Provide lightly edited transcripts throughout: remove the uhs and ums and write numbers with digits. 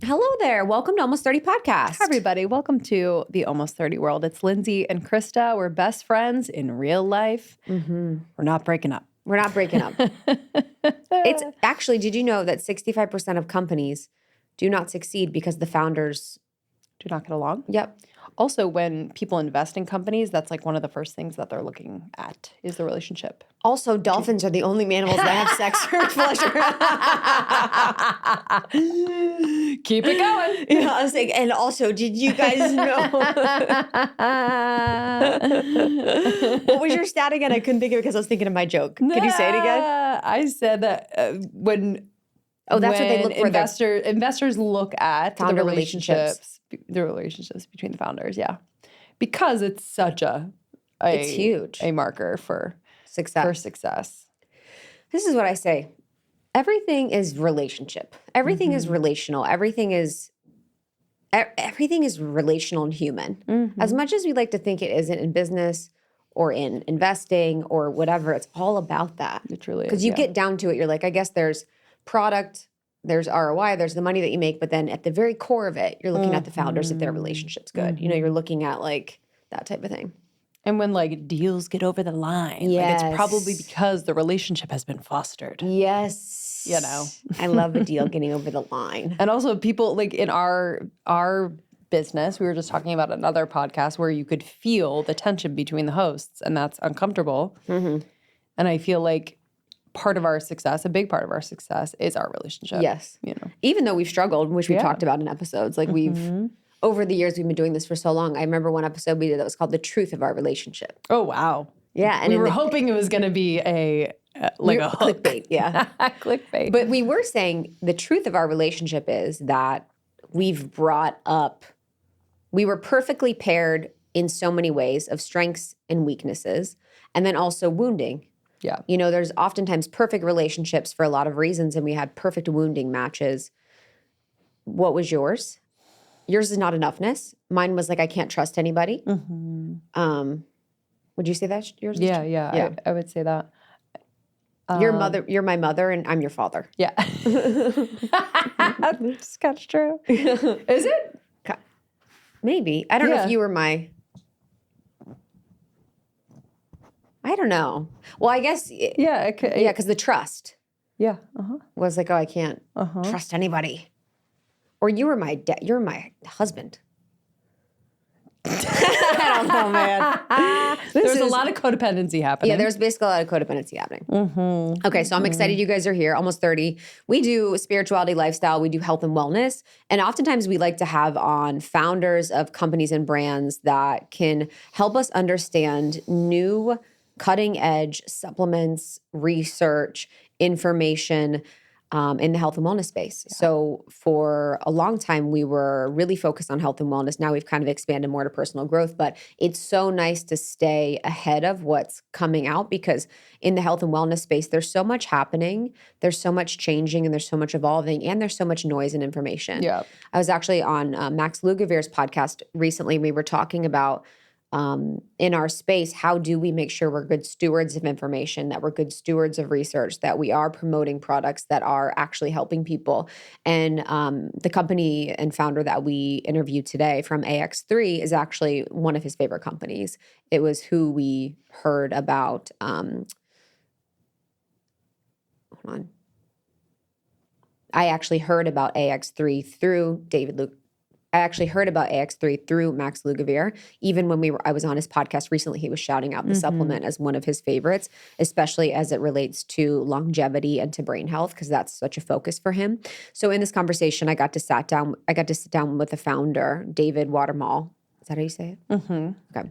Hello there. Welcome to Almost 30 Podcast. Hi, everybody. Welcome to the Almost 30 world. It's Lindsey and Krista. We're best friends in real life. Mm-hmm. We're not breaking up. We're not breaking up. It's actually, did you know that 65% of companies do not succeed because the founders do not get along? Yep. Also, when people invest in companies, that's like one of the first things that they're looking at is the relationship. Also, dolphins are the only animals that have sex for pleasure. Keep it going. Yeah, I was like, and also, did you guys know? What was your stat again? I couldn't think of it because I was thinking of my joke. Could you say it again? I said that when that's what they look for. Investors look at the Founder relationships between the founders. Yeah, because it's such it's huge a marker for success. This is what I say. Everything is relationship. Everything is relational. Everything is relational and human. Mm-hmm. As much as we like to think it isn't in business or in investing or whatever, it's all about that. It truly is. Because you get down to it, you're like, I guess there's product, there's ROI, there's the money that you make, but then at the very core of it, you're looking at the founders, if their relationship's good. Mm-hmm. You know, you're looking at like that type of thing. And when like deals get over the line, like it's probably because the relationship has been fostered. Yes. You know, I love a deal getting over the line. And also people like in our business, we were just talking about another podcast where you could feel the tension between the hosts, and that's uncomfortable. Mm-hmm. And I feel like part of our success, a big part of our success, is our relationship. Yes. You know, even though we've struggled, which we talked about in episodes, like over the years, we've been doing this for so long. I remember one episode we did that was called The Truth of Our Relationship. Oh, wow. Yeah. And we were hoping it was going to be a hook. Clickbait, yeah. Clickbait. But we were saying the truth of our relationship is that we were perfectly paired in so many ways of strengths and weaknesses, and then also wounding. Yeah. You know, there's oftentimes perfect relationships for a lot of reasons, and we had perfect wounding matches. What was yours? Yours is not enoughness. Mine was like, I can't trust anybody. Mm-hmm. Would you say that yours? Yeah. I would say that. You're my mother, and I'm your father. Yeah. That's kind of true. Is it? Maybe. I don't know if you were my... I don't know. Well, I guess... Yeah, because the trust. Yeah. Was like, oh, I can't trust anybody. Or you were my dad. You're my husband. I don't know, man. There's a lot of codependency happening. Yeah, there's basically a lot of codependency happening. Mm-hmm. Okay, so I'm excited you guys are here, almost 30. We do spirituality, lifestyle. We do health and wellness. And oftentimes we like to have on founders of companies and brands that can help us understand new cutting edge supplements, research, information, in the health and wellness space. Yeah. So for a long time, we were really focused on health and wellness. Now we've kind of expanded more to personal growth, but it's so nice to stay ahead of what's coming out, because in the health and wellness space, there's so much happening, there's so much changing, and there's so much evolving, and there's so much noise and information. Yeah. I was actually on Max Lugavere's podcast recently. We were talking about in our space, how do we make sure we're good stewards of information, that we're good stewards of research, that we are promoting products that are actually helping people. And the company and founder that we interviewed today from AX3 is actually one of his favorite companies. It was who we heard about. Hold on. I actually heard about AX3 through Max Lugavere. Even when I was on his podcast recently, he was shouting out the supplement as one of his favorites, especially as it relates to longevity and to brain health, because that's such a focus for him. So in this conversation, I got to sit down with the founder, David Watumull. Is that how you say it? Mm-hmm. Okay.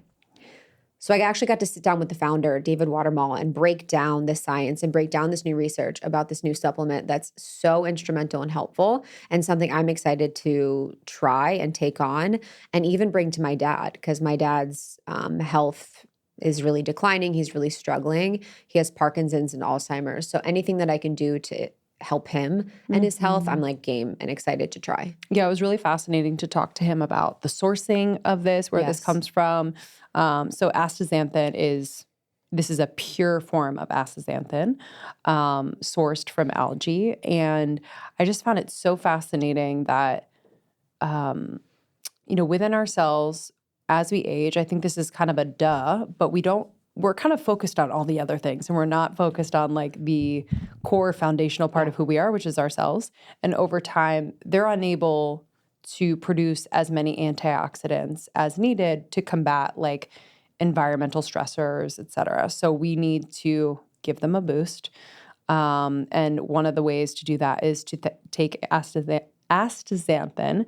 So I actually got to sit down with the founder, David Watumull, and break down the science and break down this new research about this new supplement that's so instrumental and helpful, and something I'm excited to try and take on and even bring to my dad, because my dad's health is really declining. He's really struggling. He has Parkinson's and Alzheimer's. So anything that I can do to help him and his health, I'm like game and excited to try. Yeah, it was really fascinating to talk to him about the sourcing of this, where this comes from. So astaxanthin is a pure form of astaxanthin, sourced from algae. And I just found it so fascinating that within ourselves as we age, I think this is kind of a duh, but we're kind of focused on all the other things, and we're not focused on like the core foundational part of who we are, which is ourselves. And over time, they're unable to produce as many antioxidants as needed to combat like environmental stressors, et cetera. So we need to give them a boost. And one of the ways to do that is to take astaxanthin.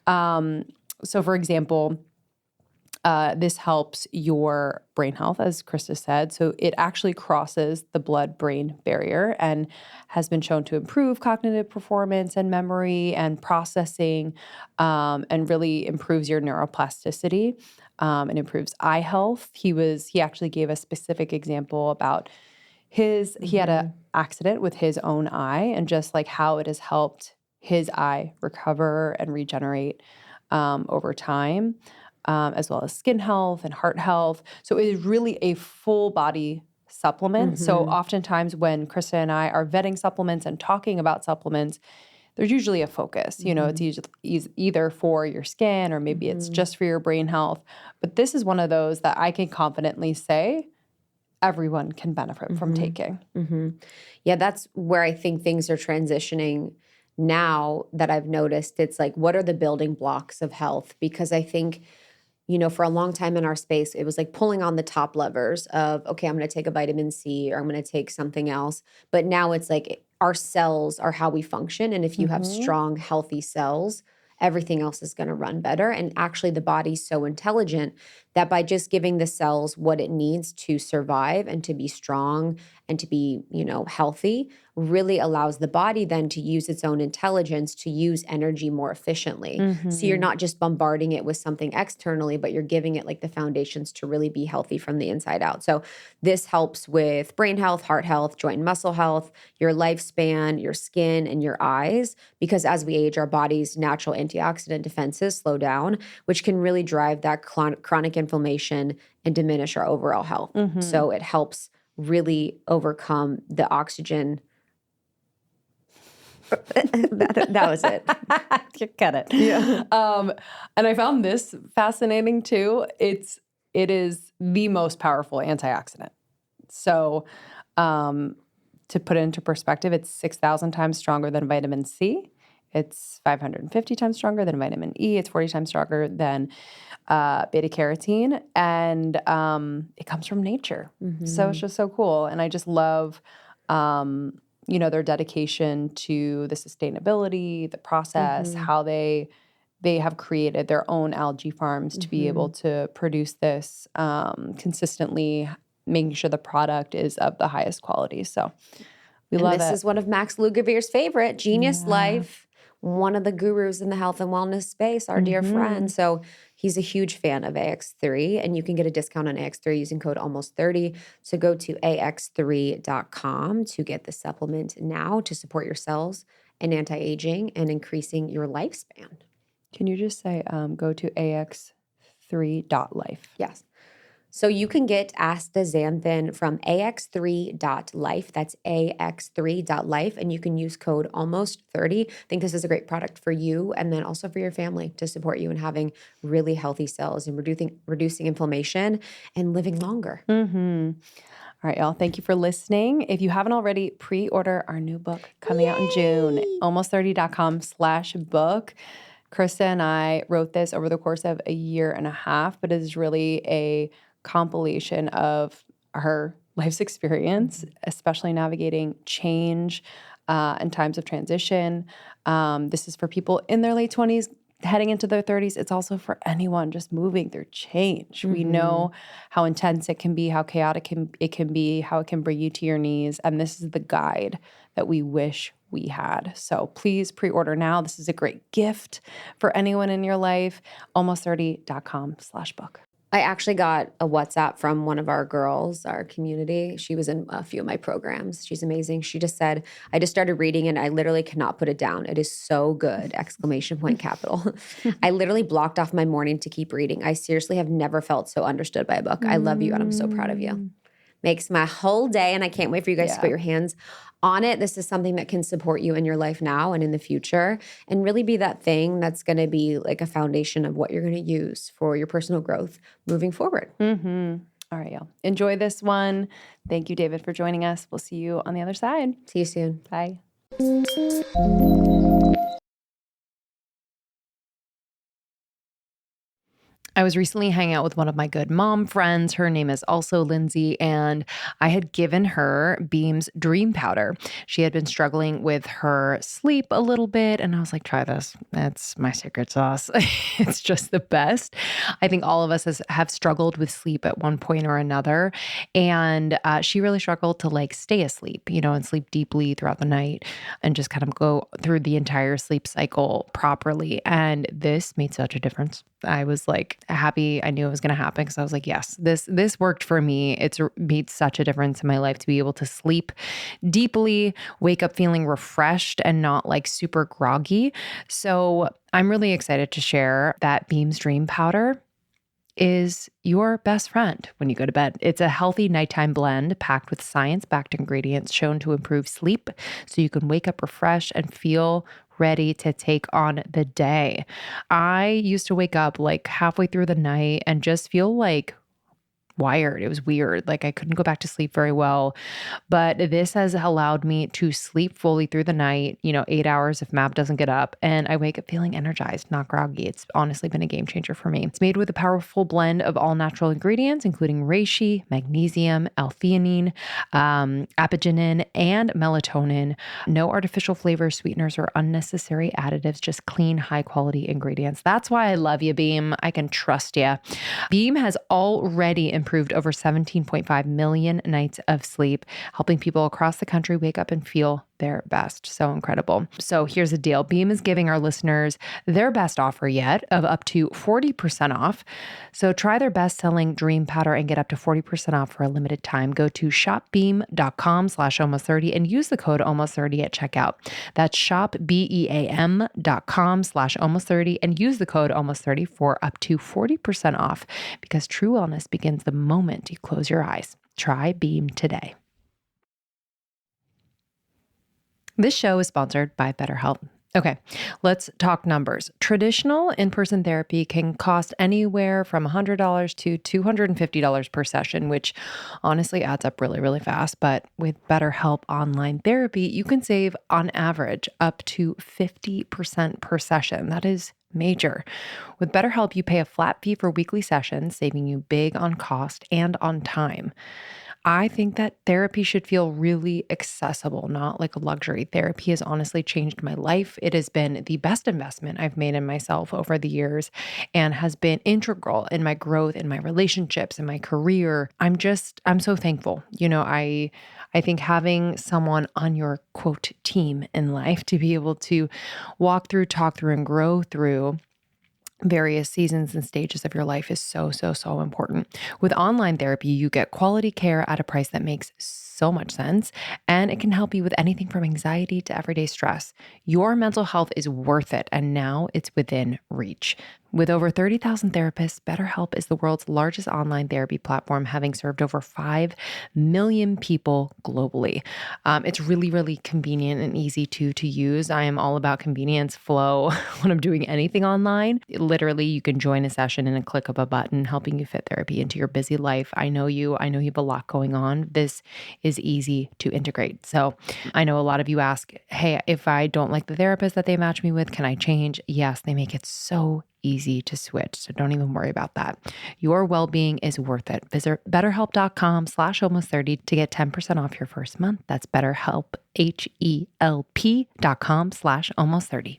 So for example, this helps your brain health, as Krista said. So it actually crosses the blood-brain barrier and has been shown to improve cognitive performance and memory and processing, and really improves your neuroplasticity, and improves eye health. He actually gave a specific example about he had an accident with his own eye and just like how it has helped his eye recover and regenerate over time. As well as skin health and heart health. So it is really a full body supplement. So oftentimes when Krista and I are vetting supplements and talking about supplements, there's usually a focus. It's either for your skin or maybe it's just for your brain health. But this is one of those that I can confidently say everyone can benefit from taking. Yeah, that's where I think things are transitioning now that I've noticed. It's like, what are the building blocks of health? Because I think for a long time in our space, it was like pulling on the top levers of, okay, I'm going to take a vitamin C or I'm going to take something else. But now it's like our cells are how we function. And if you have strong, healthy cells, everything else is going to run better. And actually the body's so intelligent that by just giving the cells what it needs to survive and to be strong and to be, healthy, really allows the body then to use its own intelligence to use energy more efficiently. So you're not just bombarding it with something externally, but you're giving it like the foundations to really be healthy from the inside out. So this helps with brain health, heart health, joint and muscle health, your lifespan, your skin, and your eyes, because as we age, our body's natural antioxidant defenses slow down, which can really drive that chronic inflammation and diminish our overall health. So it helps really overcome the oxygen. that was it. You got it. Yeah. And I found this fascinating too. It is the most powerful antioxidant. So to put it into perspective, it's 6,000 times stronger than vitamin C. It's 550 times stronger than vitamin E. It's 40 times stronger than beta carotene. And it comes from nature. So it's just so cool. And I just love their dedication to the sustainability, the process, how they have created their own algae farms to be able to produce this consistently, making sure the product is of the highest quality. So we love it. This is one of Max Lugavere's favorite, Genius Life, one of the gurus in the health and wellness space, our dear friend. So he's a huge fan of AX3, and you can get a discount on AX3 using code ALMOST30. So go to ax3.com to get the supplement now to support your cells and anti-aging and increasing your lifespan. Can you just say, go to ax3.life? Yes. So you can get astaxanthin from ax3.life. That's ax3.life. And you can use code ALMOST30. I think this is a great product for you and then also for your family to support you in having really healthy cells and reducing inflammation and living longer. All right, y'all. Thank you for listening. If you haven't already, pre-order our new book coming out in June, almost30.com/book. Krista and I wrote this over the course of a year and a half, but it is really a compilation of her life's experience, especially navigating change and times of transition. This is for people in their late 20s, heading into their 30s. It's also for anyone just moving through change. We know how intense it can be, how chaotic it can be, how it can bring you to your knees. And this is the guide that we wish we had. So please pre-order now. This is a great gift for anyone in your life. almost30.com/book. I actually got a WhatsApp from one of our girls, our community. She was in a few of my programs. She's amazing. She just said, I just started reading and I literally cannot put it down. It is so good, ! Capital. I literally blocked off my morning to keep reading. I seriously have never felt so understood by a book. I love you and I'm so proud of you. makes my whole day. And I can't wait for you guys to put your hands on it. This is something that can support you in your life now and in the future, and really be that thing that's going to be like a foundation of what you're going to use for your personal growth moving forward. Mm-hmm. All right, y'all. Enjoy this one. Thank you, David, for joining us. We'll see you on the other side. See you soon. Bye. I was recently hanging out with one of my good mom friends. Her name is also Lindsay, and I had given her Beam's Dream Powder. She had been struggling with her sleep a little bit, and I was like, try this. That's my secret sauce. It's just the best. I think all of us have struggled with sleep at one point or another, and she really struggled to like stay asleep, and sleep deeply throughout the night and just kind of go through the entire sleep cycle properly. And this made such a difference. I was like happy. I knew it was going to happen because I was like, yes, this worked for me. It's made such a difference in my life to be able to sleep deeply, wake up feeling refreshed and not like super groggy. So I'm really excited to share that Beam's Dream Powder is your best friend when you go to bed. It's a healthy nighttime blend packed with science-backed ingredients shown to improve sleep so you can wake up refreshed and feel ready to take on the day. I used to wake up like halfway through the night and just feel like wired. It was weird. Like I couldn't go back to sleep very well. But this has allowed me to sleep fully through the night, 8 hours if MAP doesn't get up. And I wake up feeling energized, not groggy. It's honestly been a game changer for me. It's made with a powerful blend of all natural ingredients, including reishi, magnesium, L-theanine, apigenin, and melatonin. No artificial flavors, sweeteners, or unnecessary additives, just clean, high quality ingredients. That's why I love you, Beam. I can trust you. Beam has already improved over 17.5 million nights of sleep, helping people across the country wake up and feel their best. So incredible. So here's the deal. Beam is giving our listeners their best offer yet of up to 40% off. So try their best-selling Dream Powder and get up to 40% off for a limited time. Go to shopbeam.com/almost30 and use the code almost30 at checkout. That's shopbeam.com/almost30 and use the code almost30 for up to 40% off, because true wellness begins the moment you close your eyes. Try Beam today. This show is sponsored by BetterHelp. Okay, let's talk numbers. Traditional in-person therapy can cost anywhere from $100 to $250 per session, which honestly adds up really, really fast. But with BetterHelp online therapy, you can save on average up to 50% per session. That is major. With BetterHelp, you pay a flat fee for weekly sessions, saving you big on cost and on time. I think that therapy should feel really accessible, not like a luxury. Therapy has honestly changed my life. It has been the best investment I've made in myself over the years and has been integral in my growth, in my relationships, in my career. I'm so thankful. I think having someone on your quote team in life to be able to walk through, talk through, and grow through various seasons and stages of your life is so, so, so important. With online therapy, you get quality care at a price that makes so much sense, and it can help you with anything from anxiety to everyday stress. Your mental health is worth it, and now it's within reach. With over 30,000 therapists, BetterHelp is the world's largest online therapy platform, having served over 5 million people globally. It's really, really convenient and easy to use. I am all about convenience, flow when I'm doing anything online. Literally, you can join a session in a click of a button, helping you fit therapy into your busy life. I know you have a lot going on. This is easy to integrate. So I know a lot of you ask, hey, if I don't like the therapist that they match me with, can I change? Yes, they make it so easy to switch. So don't even worry about that. Your well-being is worth it. Visit betterhelp.com/almost30 to get 10% off your first month. That's BetterHelp, HELP.com/almost30.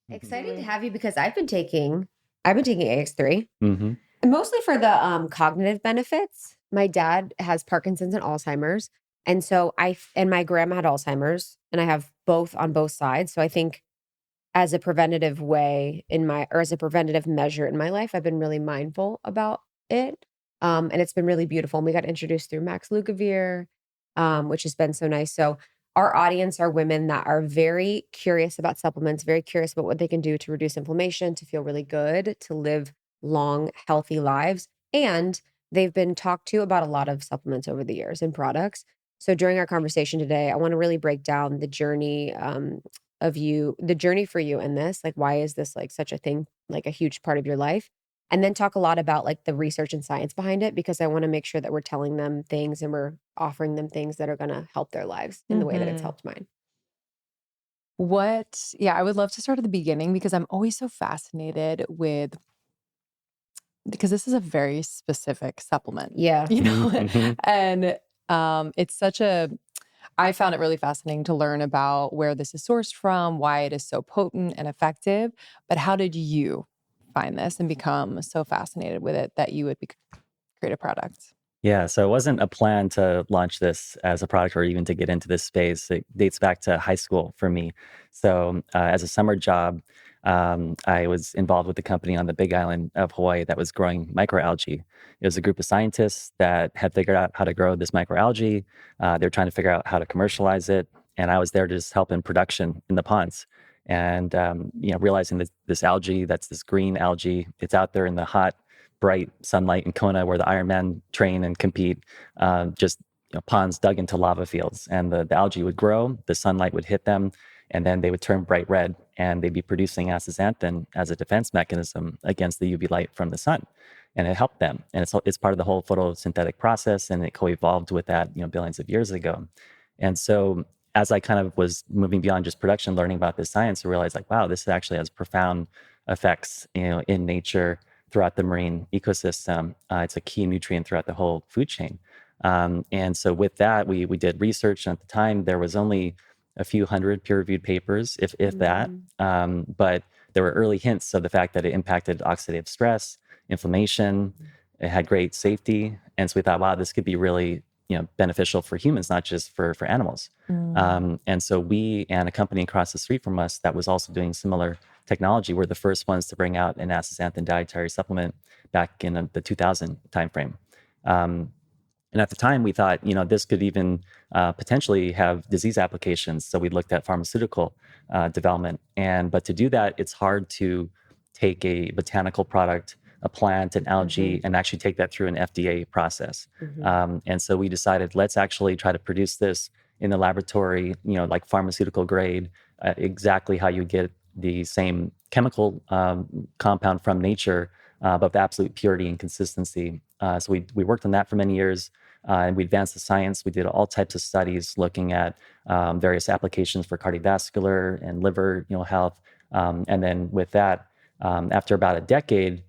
Excited to have you because I've been taking AX3, and mostly for the cognitive benefits. My dad has Parkinson's and Alzheimer's, and so my grandma had Alzheimer's, and I have both on both sides. So I think as a preventative as a preventative measure in my life, I've been really mindful about it. And it's been really beautiful. And we got introduced through Max Lugavere, which has been so nice. So our audience are women that are very curious about supplements, very curious about what they can do to reduce inflammation, to feel really good, to live long, healthy lives. And they've been talked to about a lot of supplements over the years and products. So during our conversation today, I want to really break down the journey the journey for you in this. Like, why is this like such a thing, like a huge part of your life? And then talk a lot about like the research and science behind it, because I want to make sure that we're telling them things and we're offering them things that are going to help their lives in the way that it's helped mine. I would love to start at the beginning because I'm always so fascinated because this is a very specific supplement, Yeah. Mhm. and I found it really fascinating to learn about where this is sourced from, why it is so potent and effective. But how did you find this and become so fascinated with it that you would create a product? Yeah, so it wasn't a plan to launch this as a product or even to get into this space. It dates back to high school for me. So, as a summer job, I was involved with the company on the Big Island of Hawaii that was growing microalgae. It was a group of scientists that had figured out how to grow this microalgae. They were trying to figure out how to commercialize it, and I was there to just help in production in the ponds. And realizing that this algae, that's this green algae, it's out there in the hot bright sunlight in Kona where the Ironman train and compete, just ponds dug into lava fields. And the algae would grow, the sunlight would hit them, and then they would turn bright red and they'd be producing astaxanthin as a defense mechanism against the UV light from the sun. And it helped them. And it's part of the whole photosynthetic process, and it co-evolved with that, billions of years ago. And so as I kind of was moving beyond just production, learning about this science, I realized like, wow, this actually has profound effects, in nature throughout the marine ecosystem. It's a key nutrient throughout the whole food chain. And so with that, we did research. And at the time, there was only a few hundred peer-reviewed papers, if that. But there were early hints of the fact that it impacted oxidative stress, inflammation. It had great safety. And so we thought, wow, this could be really beneficial for humans, not just for animals. And so we and a company across the street from us that was also doing similar technology were the first ones to bring out an astaxanthin dietary supplement back in the 2000 timeframe. And at the time, we thought, this could even potentially have disease applications. So we looked at pharmaceutical development. But to do that, it's hard to take a botanical product, a plant, an algae, and actually take that through an FDA process. And so we decided, let's actually try to produce this in the laboratory, like pharmaceutical grade, exactly how you get the same chemical compound from nature, but with absolute purity and consistency. So we worked on that for many years, and we advanced the science. We did all types of studies looking at various applications for cardiovascular and liver, health. And then with that, after about a decade,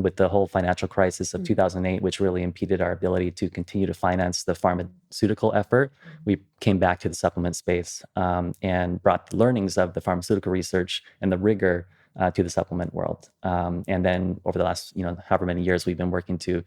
with the whole financial crisis of 2008, which really impeded our ability to continue to finance the pharmaceutical effort, we came back to the supplement space and brought the learnings of the pharmaceutical research and the rigor to the supplement world. And then over the last, however many years, we've been working to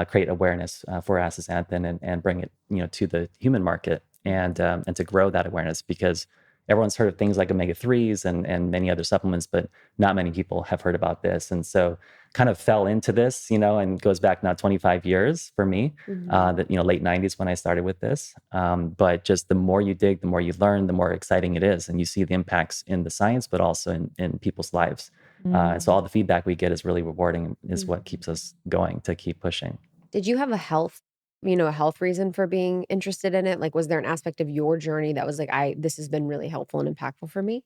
create awareness for astaxanthin and bring it, to the human market and to grow that awareness, because everyone's heard of things like omega-3s and many other supplements, but not many people have heard about this. And so kind of fell into this, and goes back now 25 years for me, late 90s when I started with this. But just the more you dig, the more you learn, the more exciting it is. And you see the impacts in the science, but also in people's lives. And so all the feedback we get is really rewarding, is what keeps us going to keep pushing. Did you have a health reason for being interested in it? Like, was there an aspect of your journey that was like, this has been really helpful and impactful for me?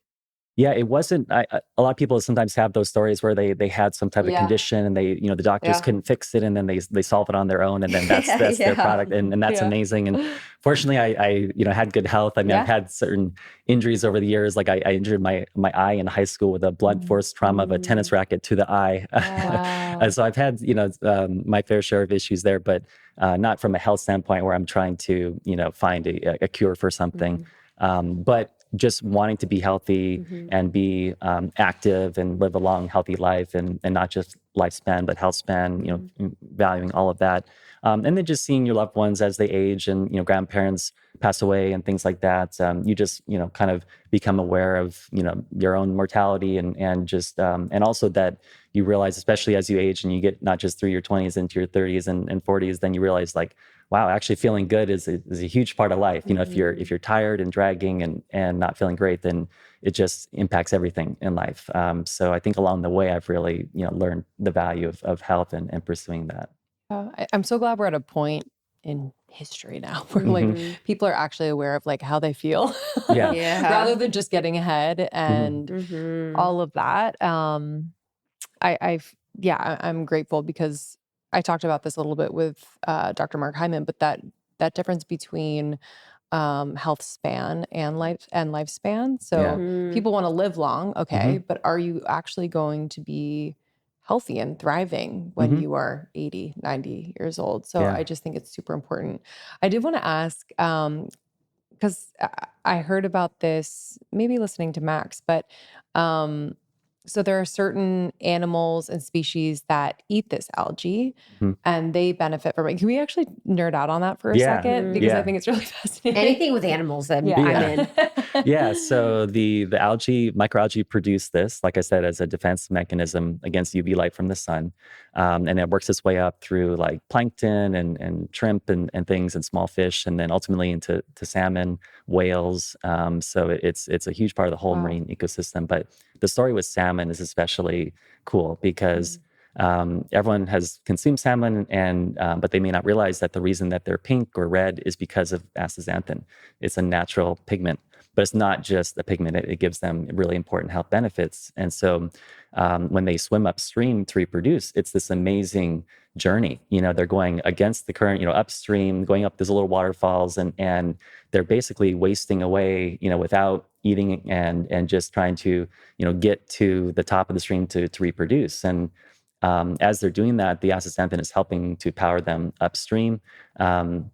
Yeah, it wasn't. A lot of people sometimes have those stories where they had some type of condition and the doctors couldn't fix it, and then they solve it on their own, and then that's their product, and that's amazing. And fortunately, I had good health. I mean, I've had certain injuries over the years. Like I injured my eye in high school with a blunt force trauma of a tennis racket to the eye. Wow. So I've had my fair share of issues there, but not from a health standpoint where I'm trying to find a cure for something. But just wanting to be healthy and be active and live a long, healthy life, and not just lifespan, but health span, valuing all of that. And then just seeing your loved ones as they age and, grandparents pass away and things like that. You just, kind of become aware of, your own mortality and just, and also that you realize, especially as you age and you get not just through your 20s into your 30s and 40s, then you realize like, wow, actually feeling good is a huge part of life. If you're tired and dragging and not feeling great, then it just impacts everything in life. So I think along the way, I've really learned the value of health and pursuing that. I'm so glad we're at a point in history now where like Mhm. Mhm. people are actually aware of like how they feel Yeah. Yeah. rather than just getting ahead and Mhm. all of that. I'm grateful because I talked about this a little bit with Dr. Mark Hyman, but that difference between health span and lifespan. Yeah. So Mhm. people want to live long, okay, Mhm. but are you actually going to be healthy and thriving when Mhm. you are 80, 90 years old? So Yeah. I just think it's super important. I did want to ask, because I heard about this maybe listening to Max, but um, so there are certain animals and species that eat this algae Mhm. and they benefit from it. Can we actually nerd out on that for a Yeah. second? Because I Mhm. Yeah. think it's really fascinating. Anything with animals, I'm Yeah. Yeah. in. Yeah, so the algae, microalgae produce this, like I said, as a defense mechanism against UV light from the sun. And it works its way up through like plankton and shrimp and things and small fish, and then ultimately into salmon, whales. So it's a huge part of the whole Wow. marine ecosystem. But the story with salmon is especially cool because Mhm. everyone has consumed salmon, and but they may not realize that the reason that they're pink or red is because of astaxanthin. It's a natural pigment, but it's not just a pigment. It gives them really important health benefits. And so when they swim upstream to reproduce, it's this amazing journey. They're going against the current, upstream, going up these little waterfalls, and they're basically wasting away, without eating and just trying to, get to the top of the stream to reproduce. And as they're doing that, the astaxanthin is helping to power them upstream. Um,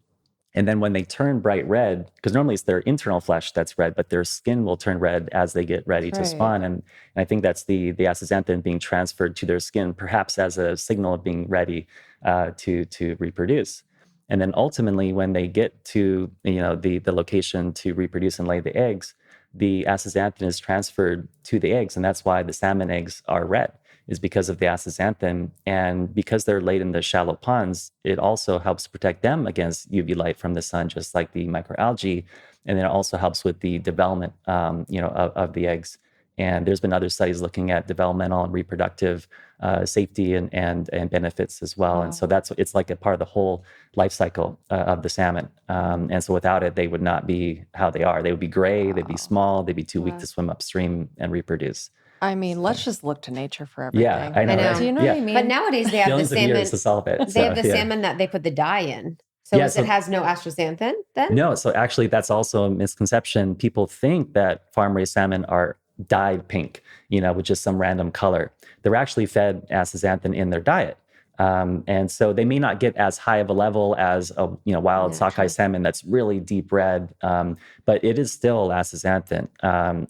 and then when they turn bright red, because normally it's their internal flesh that's red, but their skin will turn red as they get ready That's to right. spawn. And I think that's the astaxanthin being transferred to their skin, perhaps as a signal of being ready to reproduce. And then ultimately, when they get to the location to reproduce and lay the eggs, the astaxanthin is transferred to the eggs, and that's why the salmon eggs are red, is because of the astaxanthin. And because they're laid in the shallow ponds, it also helps protect them against UV light from the sun, just like the microalgae. And then it also helps with the development, of the eggs. And there's been other studies looking at developmental and reproductive safety and benefits as well. And so Wow. it's like a part of the whole life cycle of the salmon. And so without it, they would not be how they are. They would be gray, they'd be Wow. small, they'd be too weak Wow. to swim upstream and reproduce. I mean, let's So, just look to nature for yeah, everything. I I know, Do right? know. you know what Yeah. I But mean? nowadays they have the Billions of years salmon. to solve it. They have So the yeah. salmon that they put the dye in. So Yeah. is it So has no astaxanthin then? no, so actually that's also a misconception. People think that farm-raised salmon are dyed pink, with just some random color. They're actually fed astaxanthin in their diet. And so they may not get as high of a level as a wild sockeye Natural. salmon that's really deep red, but it is still astaxanthin,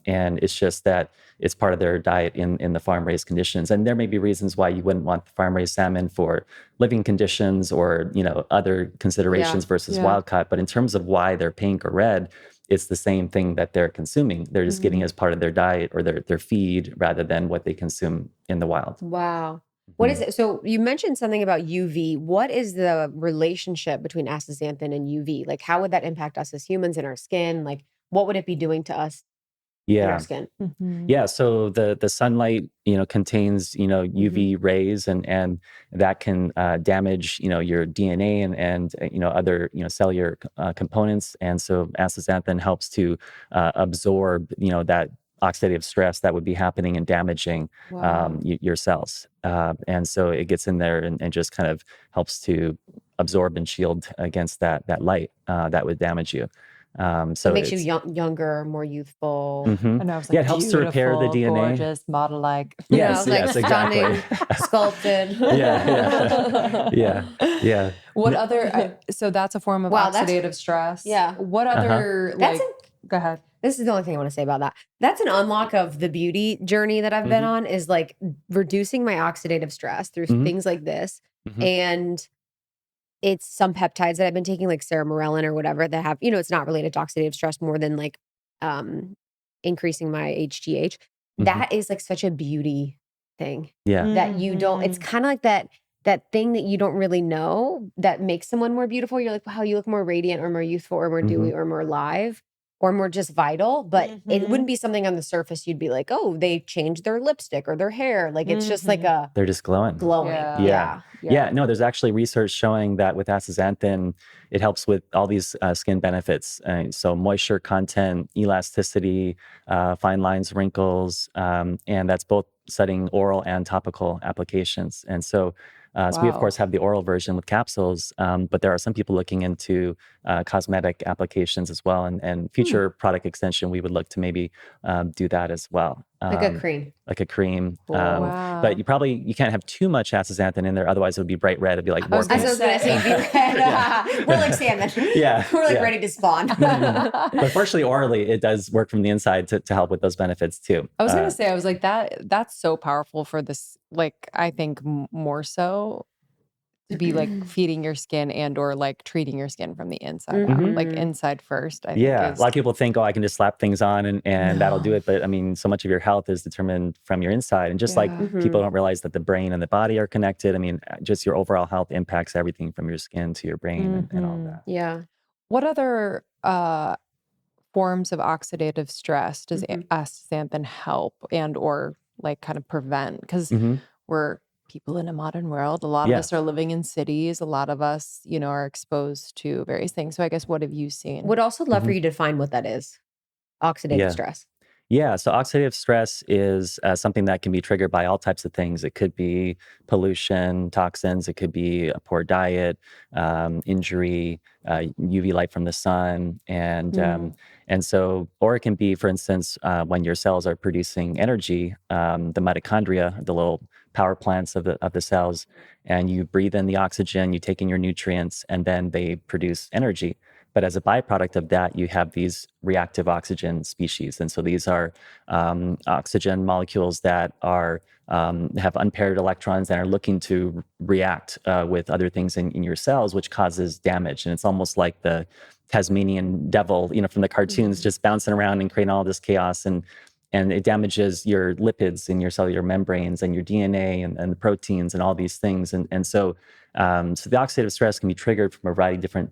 and it's just that it's part of their diet in the farm raised conditions. And there may be reasons why you wouldn't want the farm raised salmon for living conditions or other Yeah. considerations versus Yeah. wild caught. But in terms of why they're pink or red, it's the same thing that they're consuming. They're just getting as part of their diet or their feed rather than what they consume in the wild. Wow. What is Mhm. it? So you mentioned something about UV. What is the relationship between astaxanthin and UV? Like, how would that impact us as humans in our skin? Like, what would it be doing to us in our Yeah. skin? Mhm. Yeah, so the sunlight, contains, Hmm. UV rays, and that can damage, your DNA and other, cellular components. And so astaxanthin helps to absorb, that oxidative stress that would be happening and damaging Wow. your cells. And so it gets in there and just kind of helps to absorb and shield against that light that would damage you. So it So makes you it's younger, more youthful. mhm. And I was Yeah, like, it helps to repair the beautiful, DNA. gorgeous, model like. Yeah, I Yes, was like yes, exactly. stunning, sculpted. Yeah, yeah. Yeah, yeah. What N other, so that's a form of Wow, that's oxidative stress. yeah. What Uh-huh. other, That's like, go ahead. this is the only thing I want to say about that. That's an unlock of the beauty journey that I've been Mhm, on is like reducing my oxidative stress through mhm, things like this. mhm, And it's some peptides that I've been taking, like ceramorelin or whatever, that have, it's not related to oxidative stress more than like um increasing my HGH. mhm. That is like such a beauty thing Yeah, that you don't, it's Mhm. kind of like that thing that you don't really know that makes someone more beautiful. You're like, wow, you look more radiant or more youthful or more mhm. dewy or more alive. or more just vital, but it wouldn't be something on the surface you'd be like, oh, they changed their lipstick or their hair. Like it's just like a They're just glowing. glowing. Yeah. Yeah. No, there's actually research showing that with astaxanthin, it helps with all these skin benefits. So moisture content, elasticity, fine lines, wrinkles, and that's both studying oral and topical applications. And so, so we of Wow. course have the oral version with capsules, but there are some people looking into cosmetic applications as well. And future product extension, we would look to maybe do that as well. like a cream. Like a cream. Wow. But you can't have too much astaxanthin in there. Otherwise it would be bright red. It'd be like was war gonna As I paint. was gonna say, you'd be red. We're like salmon. Yeah, We're like yeah. ready to spawn. But fortunately, orally, it does work from the inside to help with those benefits too. I was gonna say, I was like, that's so powerful for this. Like, I think more so to be like feeding your skin and or like treating your skin from the inside out, like inside first. I think Yeah, is, a lot of people think, oh, I can just slap things on and that'll do it. But I mean, so much of your health is determined from your inside. And just like people don't realize that the brain and the body are connected. I mean, just your overall health impacts everything from your skin to your brain and all that. Yeah. What other forms of oxidative stress does astaxanthin help and or like kind of prevent? Because we're people in a modern world. A lot of us are living in cities. A lot of us, are exposed to various things. So I guess what have you seen? Would also love for you to define what that is. Oxidative Yeah. stress. Yeah, so oxidative stress is something that can be triggered by all types of things. It could be pollution, toxins. It could be a poor diet, injury, UV light from the sun, and so, or it can be, for instance, when your cells are producing energy, the mitochondria, the little power plants of the cells, and you breathe in the oxygen, you take in your nutrients, and then they produce energy. But as a byproduct of that, you have these reactive oxygen species. And so these are oxygen molecules that are have unpaired electrons and are looking to react with other things in your cells, which causes damage. And it's almost like the Tasmanian devil, from the cartoons, just bouncing around and creating all this chaos. And it damages your lipids in your cellular membranes and your DNA and the proteins and all these things. And so the oxidative stress can be triggered from a variety of different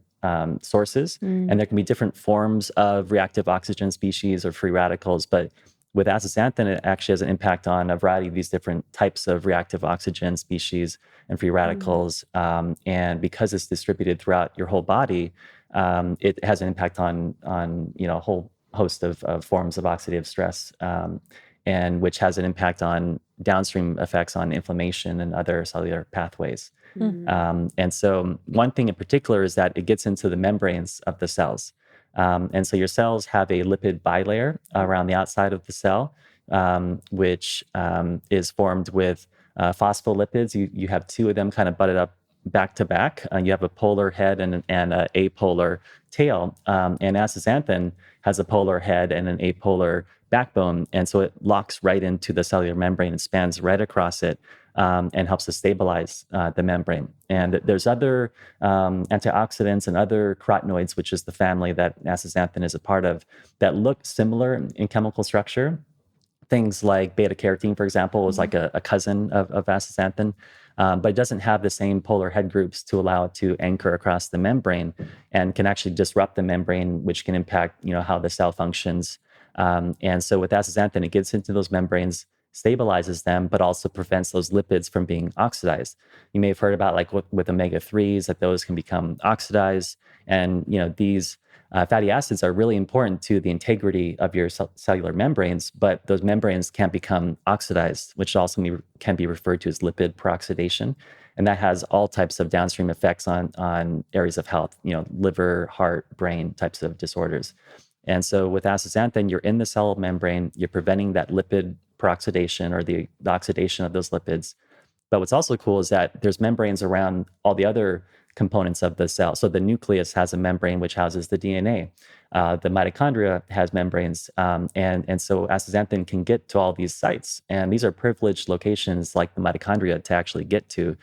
sources, and there can be different forms of reactive oxygen species or free radicals. But with astaxanthin, it actually has an impact on a variety of these different types of reactive oxygen species and free radicals. And because it's distributed throughout your whole body, it has an impact on a whole host of forms of oxidative stress, and which has an impact on downstream effects on inflammation and other cellular pathways. And so one thing in particular is that it gets into the membranes of the cells. And so your cells have a lipid bilayer around the outside of the cell, which is formed with phospholipids. You have two of them kind of butted up back to back. You have a polar head and an apolar tail. And astaxanthin has a polar head and an apolar backbone. And so it locks right into the cellular membrane and spans right across it. And helps to stabilize the membrane. And there's other antioxidants and other carotenoids, which is the family that astaxanthin is a part of, that look similar in chemical structure. Things like beta carotene, for example, is like a cousin of astaxanthin, but it doesn't have the same polar head groups to allow it to anchor across the membrane and can actually disrupt the membrane, which can impact how the cell functions. And so with astaxanthin, it gets into those membranes, stabilizes them, but also prevents those lipids from being oxidized. You may have heard about like with omega-3s that those can become oxidized. And these fatty acids are really important to the integrity of your cellular membranes, but those membranes can't become oxidized, which also can be referred to as lipid peroxidation. And that has all types of downstream effects on areas of health, liver, heart, brain types of disorders. And so with astaxanthin, you're in the cell membrane, you're preventing that lipid peroxidation or the oxidation of those lipids. But what's also cool is that there's membranes around all the other components of the cell. So the nucleus has a membrane which houses the DNA. The mitochondria has membranes. And so astaxanthin can get to all these sites. And these are privileged locations like the mitochondria to actually get to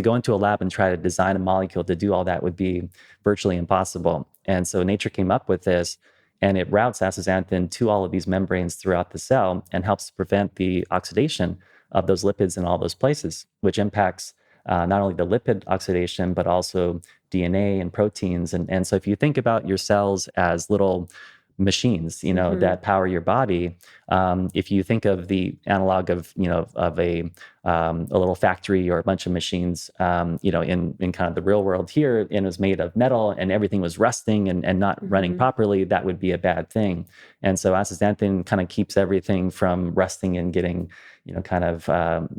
go into a lab and try to design a molecule to do all that would be virtually impossible. And so nature came up with this, and it routes astaxanthin to all of these membranes throughout the cell and helps to prevent the oxidation of those lipids in all those places, which impacts not only the lipid oxidation, but also DNA and proteins. And so if you think about your cells as little machines, that power your body. If you think of the analog of, of a little factory or a bunch of machines, in kind of the real world here, and it was made of metal and everything was rusting and not running properly, that would be a bad thing. And so astaxanthin kind of keeps everything from rusting and getting, kind of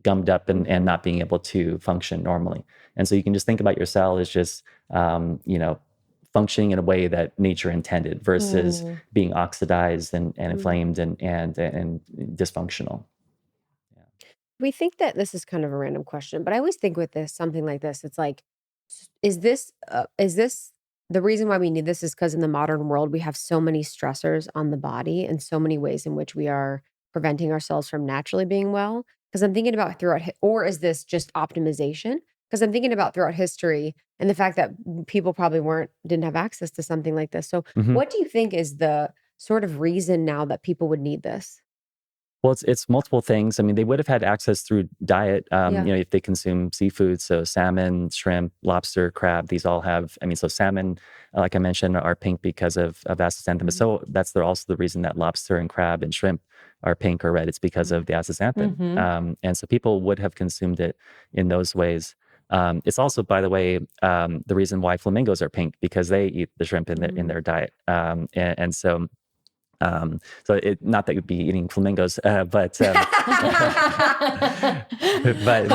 gummed up and not being able to function normally. And so you can just think about your cell as just, functioning in a way that nature intended versus being oxidized and inflamed and dysfunctional. We think that this is kind of a random question, but I always think with something like this, it's like, is this the reason why we need this is because in the modern world, we have so many stressors on the body and so many ways in which we are preventing ourselves from naturally being well? Because I'm thinking about or is this just optimization? Because I'm thinking about throughout history and the fact that people probably didn't have access to something like this. So Mhm. what do you think is the sort of reason now that people would need this? Well, it's multiple things. I mean, they would have had access through diet, Yeah. if they consume seafood. So salmon, shrimp, lobster, crab, these all have, so salmon, like I mentioned, are pink because of astaxanthin. But so that's also the reason that lobster and crab and shrimp are pink or red. It's because of the astaxanthin. And so people would have consumed it in those ways. It's also, by the way, the reason why flamingos are pink because they eat the shrimp in their diet. So not that you'd be eating flamingos, but How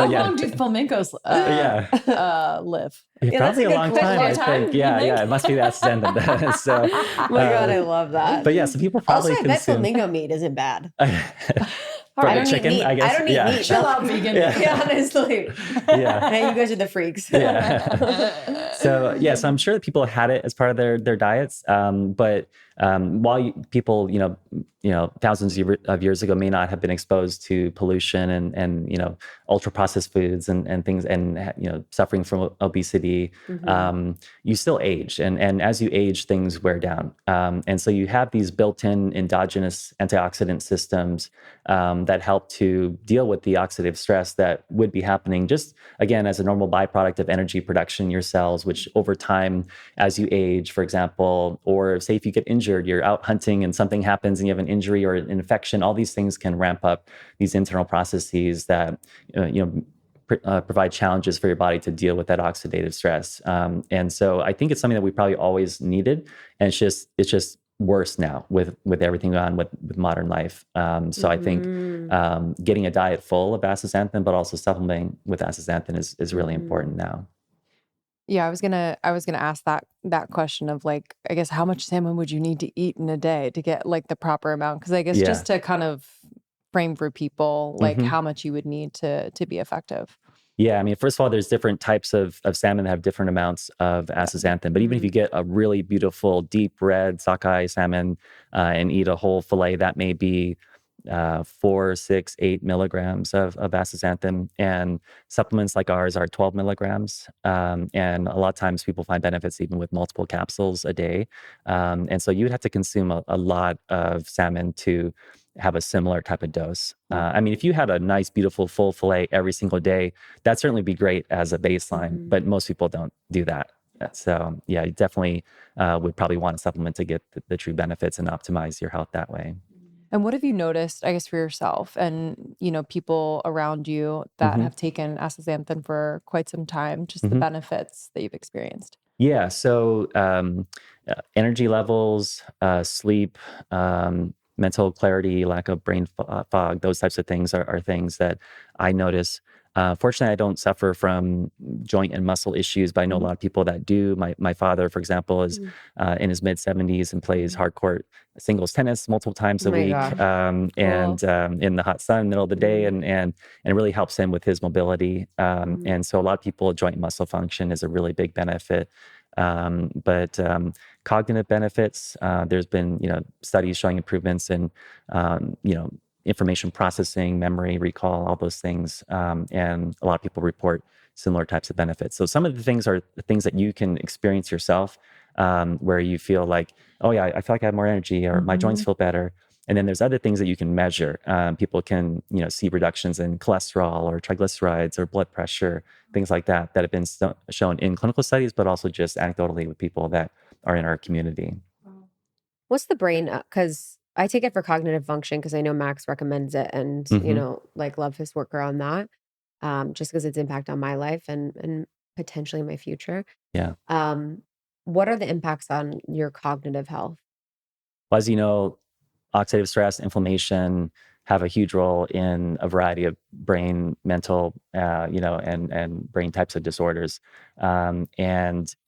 yeah, long do flamingos yeah, live? probably a good long question. time. I Long time, think, you yeah, think? yeah, it must be the astaxanthin. So, Oh my God, I love that. but yeah, so people Also, probably I bet consume flamingo meat isn't bad. from I the don't chicken, eat meat. I guess. I don't eat Yeah. meat. Chill out, vegan. Yeah, honestly. Yeah. Hey, you guys are the freaks. Yeah. So I'm sure that people had it as part of their diets. But while people, thousands of years ago may not have been exposed to pollution and ultra processed foods and things and suffering from obesity, you still age, and as you age, things wear down. And so you have these built-in endogenous antioxidant systems that help to deal with the oxidative stress that would be happening just, again, as a normal byproduct of energy production in your cells, which over time, as you age, for example, or say if you get injured, you're out hunting and something happens and you have an injury or an infection, all these things can ramp up these internal processes that, provide challenges for your body to deal with that oxidative stress. And so I think it's something that we probably always needed. And it's just worse now with everything going on with modern life. So I think getting a diet full of astaxanthin, but also supplementing with astaxanthin is really important now. Yeah, I was gonna ask that question of like, I guess how much salmon would you need to eat in a day to get like the proper amount? Because I guess Yeah. just to kind of frame for people like how much you would need to be effective. Yeah, I mean, first of all, there's different types of salmon that have different amounts of astaxanthin. But even if you get a really beautiful deep red sockeye salmon and eat a whole fillet, that may be 4, 6, 8 milligrams of astaxanthin. And supplements like ours are 12 milligrams. And a lot of times people find benefits even with multiple capsules a day. And so you'd have to consume a lot of salmon to have a similar type of dose. I mean, if you had a nice, beautiful, full fillet every single day, that'd certainly be great as a baseline, but most people don't do that. So yeah, you definitely would probably want a supplement to get the true benefits and optimize your health that way. And what have you noticed, I guess, for yourself and, people around you that have taken astaxanthin for quite some time, just the benefits that you've experienced? Yeah. So energy levels, sleep, mental clarity, lack of brain fog, those types of things are things that I notice. Fortunately, I don't suffer from joint and muscle issues, but I know a lot of people that do. My father, for example, is in his mid 70s and plays hardcourt singles tennis multiple times Oh a my week, gosh. and in the hot sun, middle of the day, and it really helps him with his mobility. And so a lot of people, joint and muscle function is a really big benefit. But cognitive benefits, there's been studies showing improvements in information processing, memory, recall, all those things. And a lot of people report similar types of benefits. So some of the things are the things that you can experience yourself, where you feel like, oh yeah, I feel like I have more energy or my joints feel better. And then there's other things that you can measure. People can, see reductions in cholesterol or triglycerides or blood pressure, things like that have been shown in clinical studies, but also just anecdotally with people that are in our community. What's the brain? Because I take it for cognitive function because I know Max recommends it and, Hmm. like love his work around that, just because its impact on my life and potentially my future. Yeah. Um, what are the impacts on your cognitive health? Well, as you know, oxidative stress, inflammation have a huge role in a variety of brain, mental, and brain types of disorders, and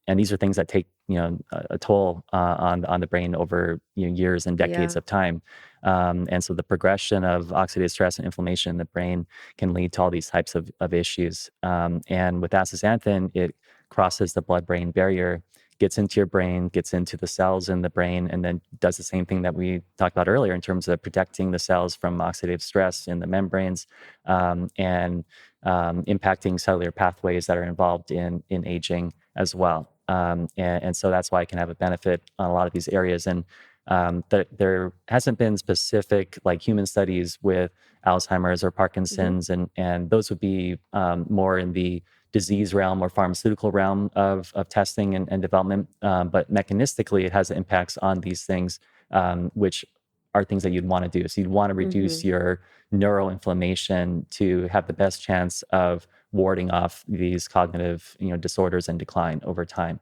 these are things that take a toll on the brain over years and decades Yeah. of time, and so the progression of oxidative stress and inflammation in the brain can lead to all these types of issues. And with astaxanthin, it crosses the blood-brain barrier, gets into your brain, gets into the cells in the brain, and then does the same thing that we talked about earlier in terms of protecting the cells from oxidative stress in the membranes, and impacting cellular pathways that are involved in aging as well. And so that's why it can have a benefit on a lot of these areas. And there hasn't been specific like human studies with Alzheimer's or Hmm. Parkinson's, and those would be more in the disease realm or pharmaceutical realm of testing and development. But mechanistically, it has impacts on these things, which are things that you'd want to do. So you'd want to reduce Hmm. your neuroinflammation to have the best chance of warding off these cognitive disorders and decline over time.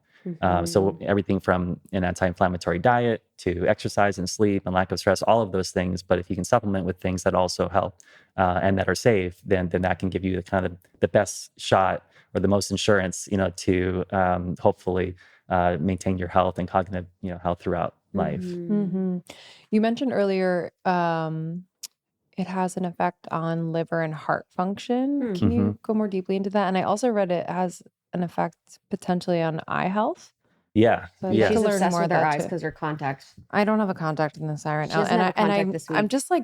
So Hmm. everything from an anti-inflammatory diet to exercise and sleep and lack of stress, all of those things. But if you can supplement with things that also help and that are safe, then that can give you the kind of the best shot or the most insurance, to hopefully maintain your health and cognitive, health throughout life. Hmm. You mentioned earlier it has an effect on liver and heart function. Hmm. Can Hmm. you go more deeply into that? And I also read it has an effect potentially on eye health. Yeah, So I'd Yeah, love yeah. to she's learn obsessed more of with her that eyes too. because her contacts. I don't have a contact in this eye right She now, doesn't and have a contact this I'm week. just like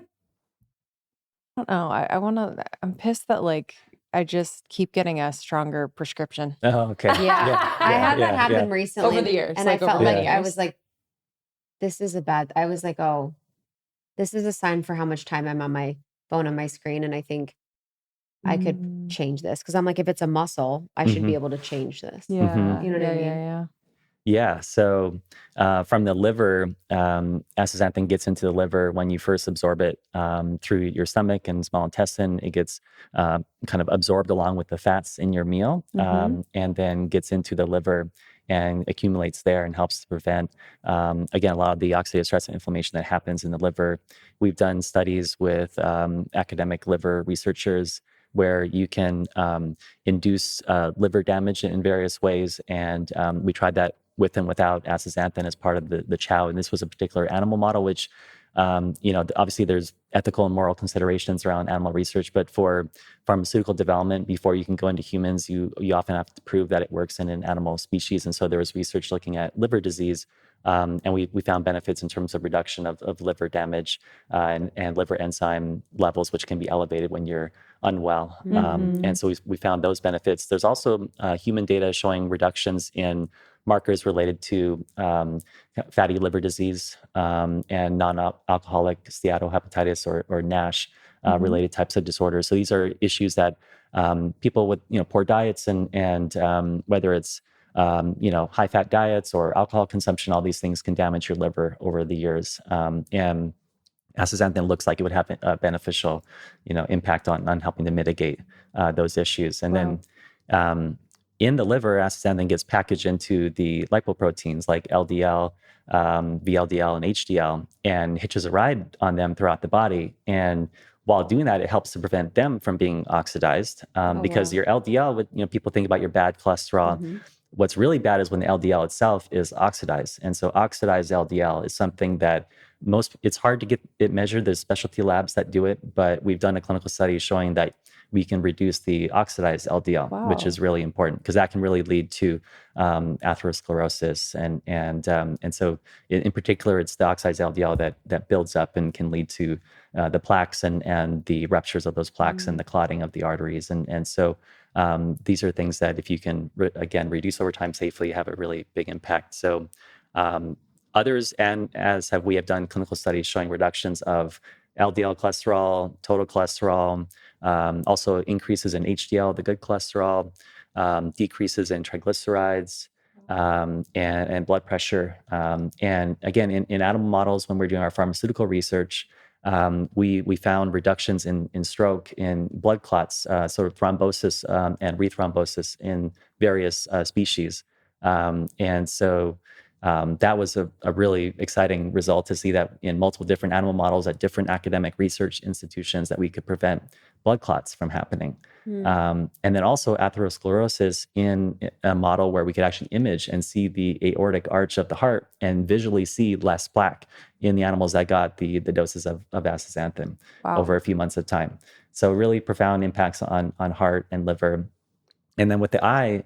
I don't know. I want to. I'm pissed that like I just keep getting a stronger prescription Oh, okay. Yeah, Yeah, I yeah, had that yeah, yeah, happen recently, over the years, and I like over felt many like yeah. I was years. like, "This is a bad." I was like, "Oh, this is a sign for how much time I'm on my phone on my screen," and I think I could Mm, change this because I'm like, if it's a muscle, I should Hmm. be able to change this. Hmm. yeah, You know what I yeah, yeah, mean? yeah. Yeah. So from the liver, astaxanthin gets into the liver when you first absorb it through your stomach and small intestine. It gets kind of absorbed along with the fats in your meal, Mm-hmm. and then gets into the liver and accumulates there and helps to prevent, again, a lot of the oxidative stress and inflammation that happens in the liver. We've done studies with academic liver researchers where you can induce liver damage in various ways. And we tried that with and without astaxanthin as part of the chow. And this was a particular animal model, which, obviously there's ethical and moral considerations around animal research, but for pharmaceutical development, before you can go into humans, you often have to prove that it works in an animal species. And so there was research looking at liver disease. And we found benefits in terms of reduction of liver damage and liver enzyme levels, which can be elevated when you're unwell. Mm-hmm. And so we found those benefits. There's also human data showing reductions in markers related to fatty liver disease and non-alcoholic steatohepatitis or NASH Mm-hmm. related types of disorders. So these are issues that people with poor diets and whether it's high fat diets or alcohol consumption, all these things can damage your liver over the years. And astaxanthin looks like it would have a beneficial, impact on helping to mitigate those issues. And Wow. then in the liver, astaxanthin gets packaged into the lipoproteins like LDL, VLDL, and HDL, and hitches a ride on them throughout the body. And while doing that, it helps to prevent them from being oxidized Oh because wow. your LDL, people think about your bad cholesterol. Hmm. What's really bad is when the LDL itself is oxidized. And so oxidized LDL is something that it's hard to get it measured. There's specialty labs that do it, but we've done a clinical study showing that we can reduce the oxidized LDL, which Wow. is really important because that can really lead to atherosclerosis, and so in particular, it's the oxidized LDL that builds up and can lead to the plaques and the ruptures of those plaques and the clotting of the arteries, and so these are things that if you can again reduce over time safely, have a really big impact. So others, and as we have done clinical studies showing reductions of LDL cholesterol, total cholesterol, also increases in HDL, the good cholesterol, decreases in triglycerides, and blood pressure. And again, in animal models, when we're doing our pharmaceutical research, we found reductions in stroke, in blood clots, sort of thrombosis and rethrombosis in various species. And so that was a really exciting result to see that in multiple different animal models at different academic research institutions that we could prevent blood clots from happening. And then also atherosclerosis in a model where we could actually image and see the aortic arch of the heart and visually see less plaque in the animals that got the doses of astaxanthin over a few months of time. So really profound impacts on heart and liver. And then with the eye,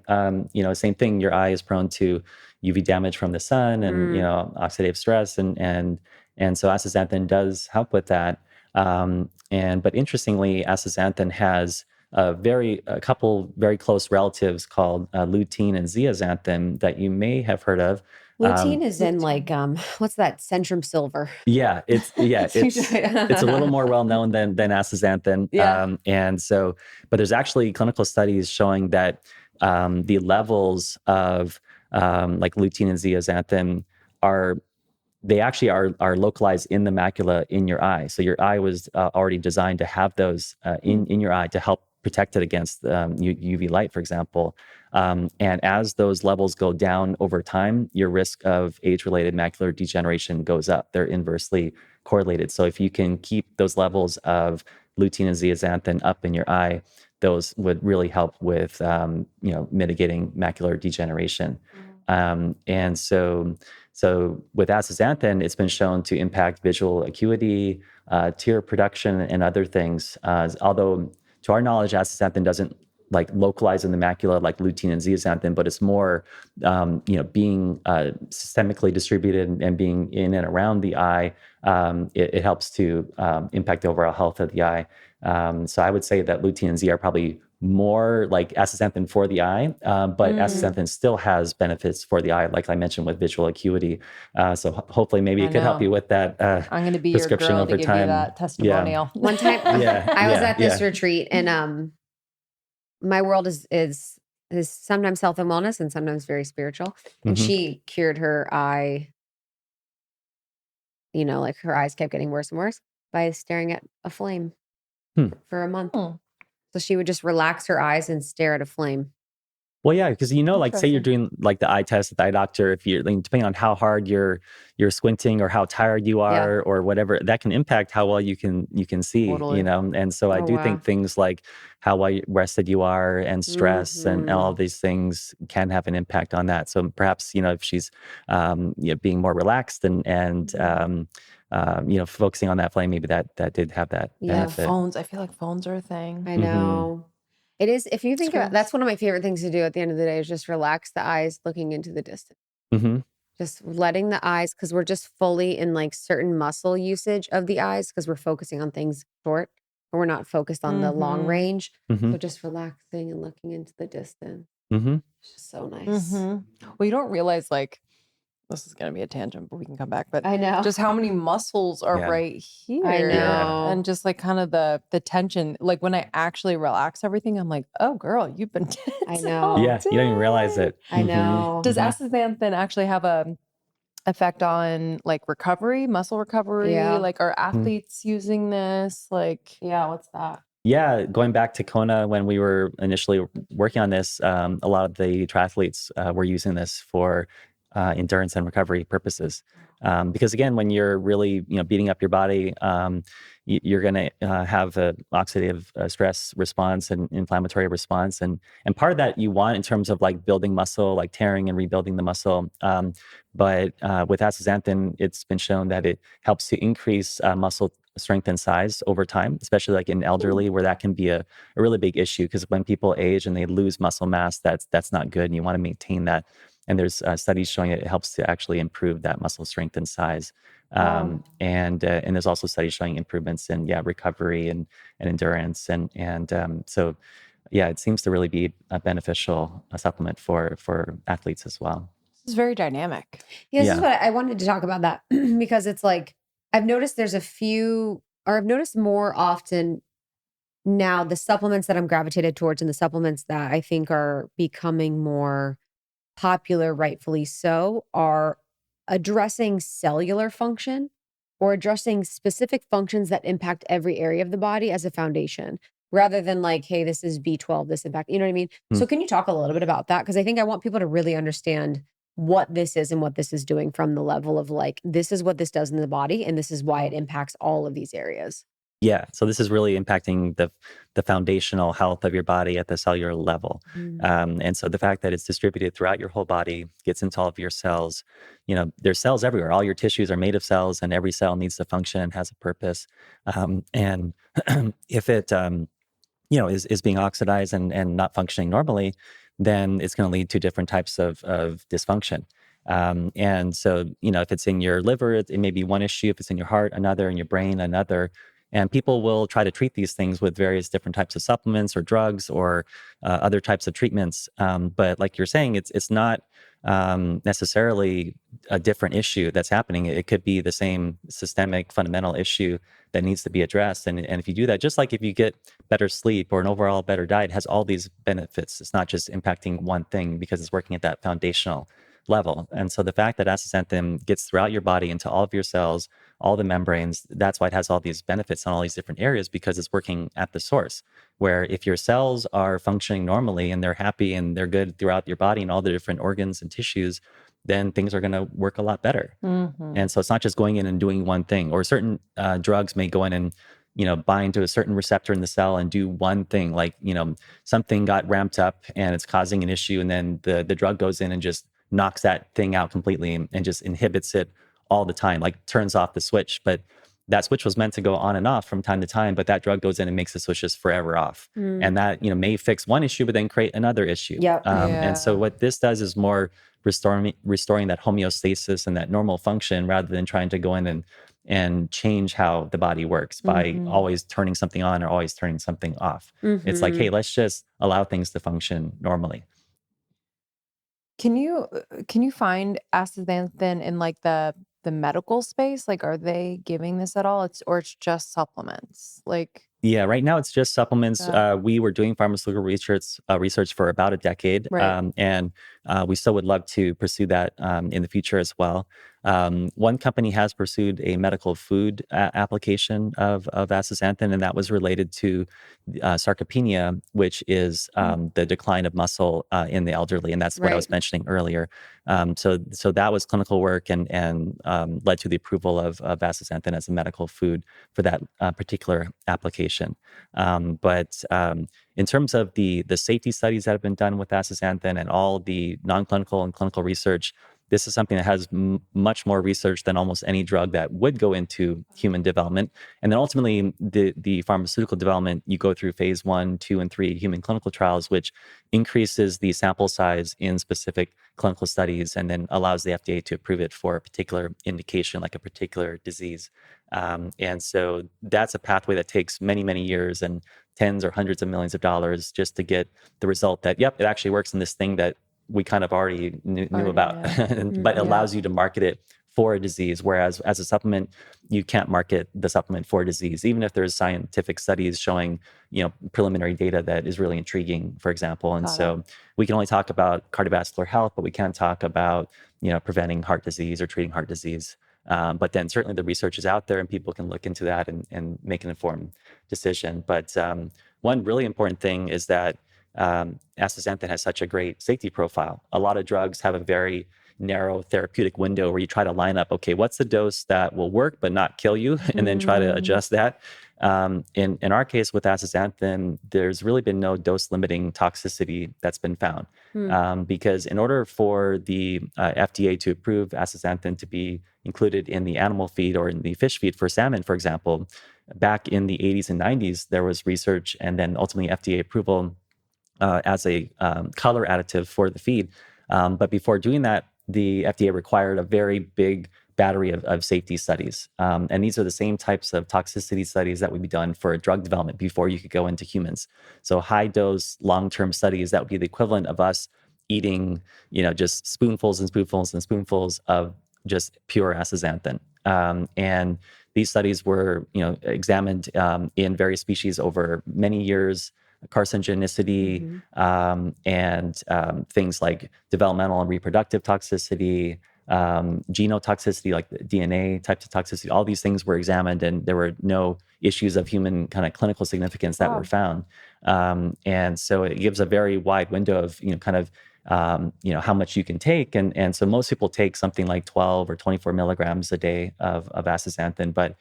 same thing. Your eye is prone to UV damage from the sun and oxidative stress, and so astaxanthin does help with that. But interestingly, astaxanthin has a couple very close relatives called lutein and zeaxanthin that you may have heard of. Lutein is in like what's that? Centrum silver. Yeah, it's a little more well known than astaxanthin. But there's actually clinical studies showing that the levels of like lutein and zeaxanthin are localized in the macula in your eye. So your eye was already designed to have those in your eye to help protect it against UV light, for example. And as those levels go down over time, your risk of age-related macular degeneration goes up. They're inversely correlated. So if you can keep those levels of lutein and zeaxanthin up in your eye, those would really help with mitigating macular degeneration. And so with astaxanthin, it's been shown to impact visual acuity, tear production, and other things. Although, to our knowledge, astaxanthin doesn't like localize in the macula like lutein and zeaxanthin, but it's more, being systemically distributed and being in and around the eye. It helps to impact the overall health of the eye. So I would say that lutein and Z are probably more like astaxanthin for the eye, but astaxanthin still has benefits for the eye, like I mentioned with visual acuity. So hopefully, maybe it could help you with that. I'm going to be prescription your girl over to give time. you that testimonial. Yeah. One time, I was at this retreat, and my world is sometimes health and wellness, and sometimes very spiritual. And she cured her eye. Like her eyes kept getting worse and worse by staring at a flame for a month. So she would just relax her eyes and stare at a flame. Well, yeah, because like say you're doing like the eye test at the eye doctor, if you're like, depending on how hard you're squinting or how tired you are or whatever, that can impact how well you can see, Totally. And so I do think things like how well rested you are and stress and all of these things can have an impact on that. So perhaps, if she's being more relaxed and focusing on that flame, maybe that did have that benefit. Phones. I feel like phones are a thing. I know. It is. If you think about, that's one of my favorite things to do at the end of the day is just relax the eyes, looking into the distance. Just letting the eyes, because we're just fully in like certain muscle usage of the eyes because we're focusing on things short, but we're not focused on the long range. So just relaxing and looking into the distance. It's just so nice. Well, you don't realize like, this is going to be a tangent, but we can come back. But I know just how many muscles are right here. I know. And just like kind of the tension. Like when I actually relax everything, I'm like, oh girl, you've been tense. I know. Yeah, you don't even realize it. I know. Does astaxanthin actually have a effect on like recovery, muscle recovery? Yeah. Like are athletes using this? Like, what's that? Yeah, going back to Kona when we were initially working on this, a lot of the triathletes were using this for endurance and recovery purposes. Because again, when you're really beating up your body, you're going to have an oxidative stress response and inflammatory response, and part of that you want in terms of like building muscle, like tearing and rebuilding the muscle. But with astaxanthin, it's been shown that it helps to increase muscle strength and size over time, especially like in elderly, where that can be a really big issue. Because when people age and they lose muscle mass, that's not good, and you want to maintain that. And there's studies showing that it helps to actually improve that muscle strength and size. And there's also studies showing improvements in recovery and endurance. So it seems to really be a beneficial supplement for athletes as well. this is very dynamic. Yeah, this is what I wanted to talk about that because it's like, I've noticed I've noticed more often now the supplements that I'm gravitated towards and the supplements that I think are becoming more popular, rightfully so, are addressing cellular function or addressing specific functions that impact every area of the body as a foundation, rather than like, hey, this is B12, this impact, you know what I mean? Hmm. So can you talk a little bit about that? Because I think I want people to really understand what this is and what this is doing from the level of like, this is what this does in the body, and this is why it impacts all of these areas. Yeah, so this is really impacting the foundational health of your body at the cellular level. And so the fact that it's distributed throughout your whole body, gets into all of your cells, there's cells everywhere. All your tissues are made of cells, and every cell needs to function, has a purpose. And if it is being oxidized and not functioning normally, then it's going to lead to different types of dysfunction. And so, if it's in your liver, it may be one issue. If it's in your heart, another. In your brain, another. And people will try to treat these things with various different types of supplements or drugs or other types of treatments. But like you're saying, it's not necessarily a different issue that's happening. It could be the same systemic fundamental issue that needs to be addressed. And if you do that, just like if you get better sleep or an overall better diet, it has all these benefits. It's not just impacting one thing because it's working at that foundational level. And so the fact that astaxanthin gets throughout your body into all of your cells, all the membranes, that's why it has all these benefits in all these different areas, because it's working at the source. Where if your cells are functioning normally and they're happy and they're good throughout your body and all the different organs and tissues, then things are going to work a lot better. And so it's not just going in and doing one thing, or certain drugs may go in and bind to a certain receptor in the cell and do one thing, like something got ramped up and it's causing an issue, and then the drug goes in and just knocks that thing out completely and just inhibits it all the time, like turns off the switch. But that switch was meant to go on and off from time to time, but that drug goes in and makes the switch just forever off. And that may fix one issue but then create another issue. Yep. And so what this does is more restoring that homeostasis and that normal function, rather than trying to go in and change how the body works by always turning something on or always turning something off. It's like, hey, let's just allow things to function normally. Can you find astaxanthin in like the medical space? Like, are they giving this at all? It's just supplements. Like, Yeah, right now it's just supplements. We were doing pharmaceutical research for about a decade, Right. and we still would love to pursue that in the future as well. One company has pursued a medical food application of astaxanthin, and that was related to sarcopenia, which is the decline of muscle in the elderly, and that's what I was mentioning earlier. So that was clinical work and led to the approval of astaxanthin as a medical food for that particular application. But in terms of the safety studies that have been done with astaxanthin and all the non-clinical and clinical research, this is something that has much more research than almost any drug that would go into human development. And then ultimately, the pharmaceutical development, you go through phase 1, 2, and 3 human clinical trials, which increases the sample size in specific clinical studies and then allows the FDA to approve it for a particular indication, like a particular disease. And so that's a pathway that takes many, many years and tens or hundreds of millions of dollars just to get the result that, yep, it actually works in this thing that we kind of already knew about, but it allows you to market it for a disease. Whereas as a supplement, you can't market the supplement for a disease, even if there's scientific studies showing, preliminary data that is really intriguing, for example. And so we can only talk about cardiovascular health, but we can't talk about, preventing heart disease or treating heart disease. But then certainly the research is out there and people can look into that and make an informed decision. But one really important thing is that astaxanthin has such a great safety profile. A lot of drugs have a very narrow therapeutic window where you try to line up, okay, what's the dose that will work but not kill you, and then try to adjust that. In our case with astaxanthin, there's really been no dose limiting toxicity that's been found. Because in order for the FDA to approve astaxanthin to be included in the animal feed or in the fish feed for salmon, for example, back in the 80s and 90s, there was research and then ultimately FDA approval as a color additive for the feed. But before doing that, the FDA required a very big battery of safety studies. And these are the same types of toxicity studies that would be done for drug development before you could go into humans. So high dose, long-term studies, that would be the equivalent of us eating, just spoonfuls and spoonfuls and spoonfuls of just pure astaxanthin. And these studies were, examined in various species over many years. carcinogenicity, and things like developmental and reproductive toxicity, genotoxicity, like the DNA types of toxicity. All these things were examined, and there were no issues of human kind of clinical significance that were found. And so it gives a very wide window of, kind of, how much you can take. And so most people take something like 12 or 24 milligrams a day of astaxanthin. But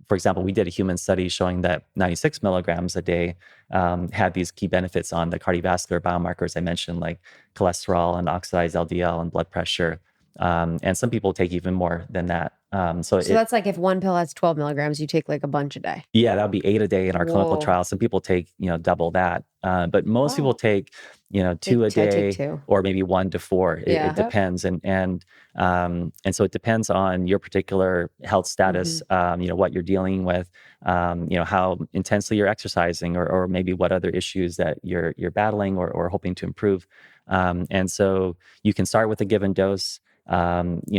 for example, we did a human study showing that 96 milligrams a day had these key benefits on the cardiovascular biomarkers I mentioned, like cholesterol and oxidized LDL and blood pressure. And some people take even more than that. So that's like if one pill has 12 milligrams, you take like a bunch a day. Yeah, that would be 8 a day in our clinical Whoa. trials. Some people take, double that. But most people take, 2 a I take day 2. or maybe 1 to 4. Yeah. It depends. And so it depends on your particular health status, what you're dealing with, how intensely you're exercising or maybe what other issues that you're battling or hoping to improve. And so you can start with a given dose.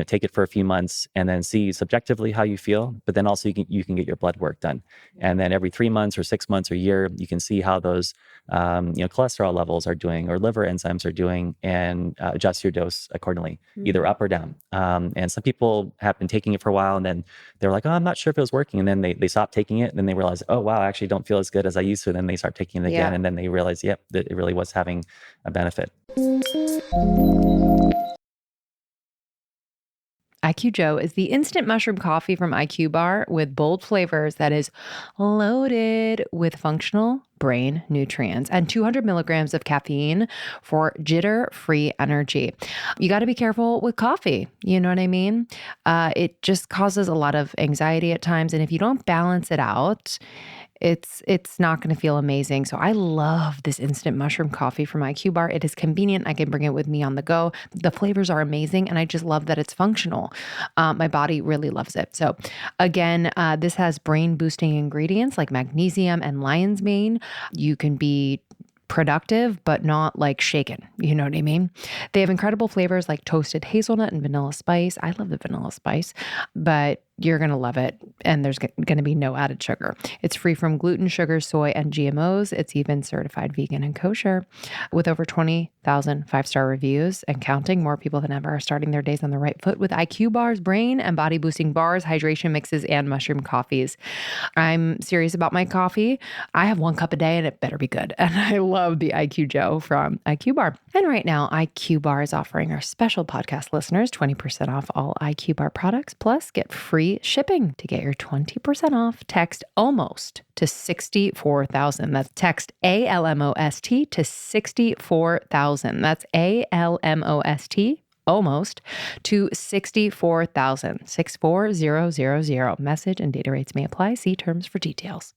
Take it for a few months and then see subjectively how you feel, but then also you can get your blood work done. And then every 3 months or 6 months or a year, you can see how those, cholesterol levels are doing or liver enzymes are doing and adjust your dose accordingly, either up or down. And some people have been taking it for a while and then they're like, oh, I'm not sure if it was working. And then they stop taking it and then they realize, oh, wow, I actually don't feel as good as I used to. And then they start taking it again. And then they realize, yep, that it really was having a benefit. IQ Joe is the instant mushroom coffee from IQ Bar with bold flavors that is loaded with functional brain nutrients and 200 milligrams of caffeine for jitter-free energy. You got to be careful with coffee. You know what I mean? It just causes a lot of anxiety at times. And if you don't balance it out, it's not going to feel amazing. So I love this instant mushroom coffee from IQ Bar. It is convenient. I can bring it with me on the go. The flavors are amazing. And I just love that it's functional. My body really loves it. So again, this has brain boosting ingredients like magnesium and lion's mane. You can be productive, but not like shaken. You know what I mean? They have incredible flavors like toasted hazelnut and vanilla spice. I love the vanilla spice, but you're going to love it. And there's going to be no added sugar. It's free from gluten, sugar, soy, and GMOs. It's even certified vegan and kosher. With over 20,000 5-star reviews and counting, more people than ever are starting their days on the right foot with IQ Bar's brain and body boosting bars, hydration mixes, and mushroom coffees. I'm serious about my coffee. I have 1 cup a day and it better be good. And I love the IQ Joe from IQ Bar. And right now, IQ Bar is offering our special podcast listeners 20% off all IQ Bar products, plus get free shipping. To get your 20% off, text ALMOST to 64,000. That's text ALMOST to 64,000. That's ALMOST almost to 64,000. 64000. Message and data rates may apply. See terms for details.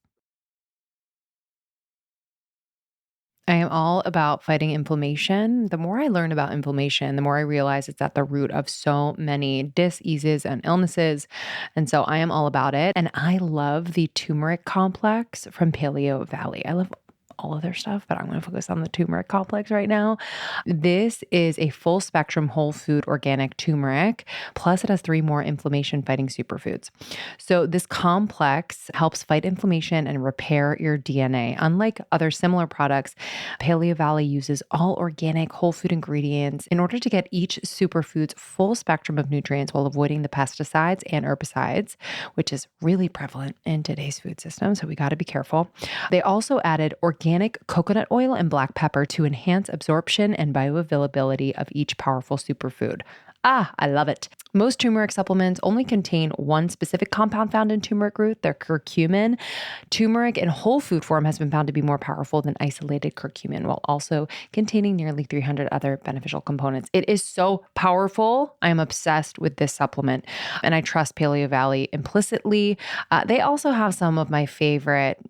I am all about fighting inflammation. The more I learn about inflammation, the more I realize it's at the root of so many diseases and illnesses. And so I am all about it. And I love the turmeric complex from Paleo Valley. I love all of their stuff, but I'm going to focus on the turmeric complex right now. This is a full spectrum whole food organic turmeric, plus it has 3 more inflammation fighting superfoods. So this complex helps fight inflammation and repair your DNA. Unlike other similar products, Paleo Valley uses all organic whole food ingredients in order to get each superfood's full spectrum of nutrients while avoiding the pesticides and herbicides, which is really prevalent in today's food system. So we got to be careful. They also added organic coconut oil and black pepper to enhance absorption and bioavailability of each powerful superfood. I love it. Most turmeric supplements only contain one specific compound found in turmeric root, their curcumin. Turmeric in whole food form has been found to be more powerful than isolated curcumin, while also containing nearly 300 other beneficial components. It is so powerful. I am obsessed with this supplement, and I trust Paleo Valley implicitly. They also have some of my favorite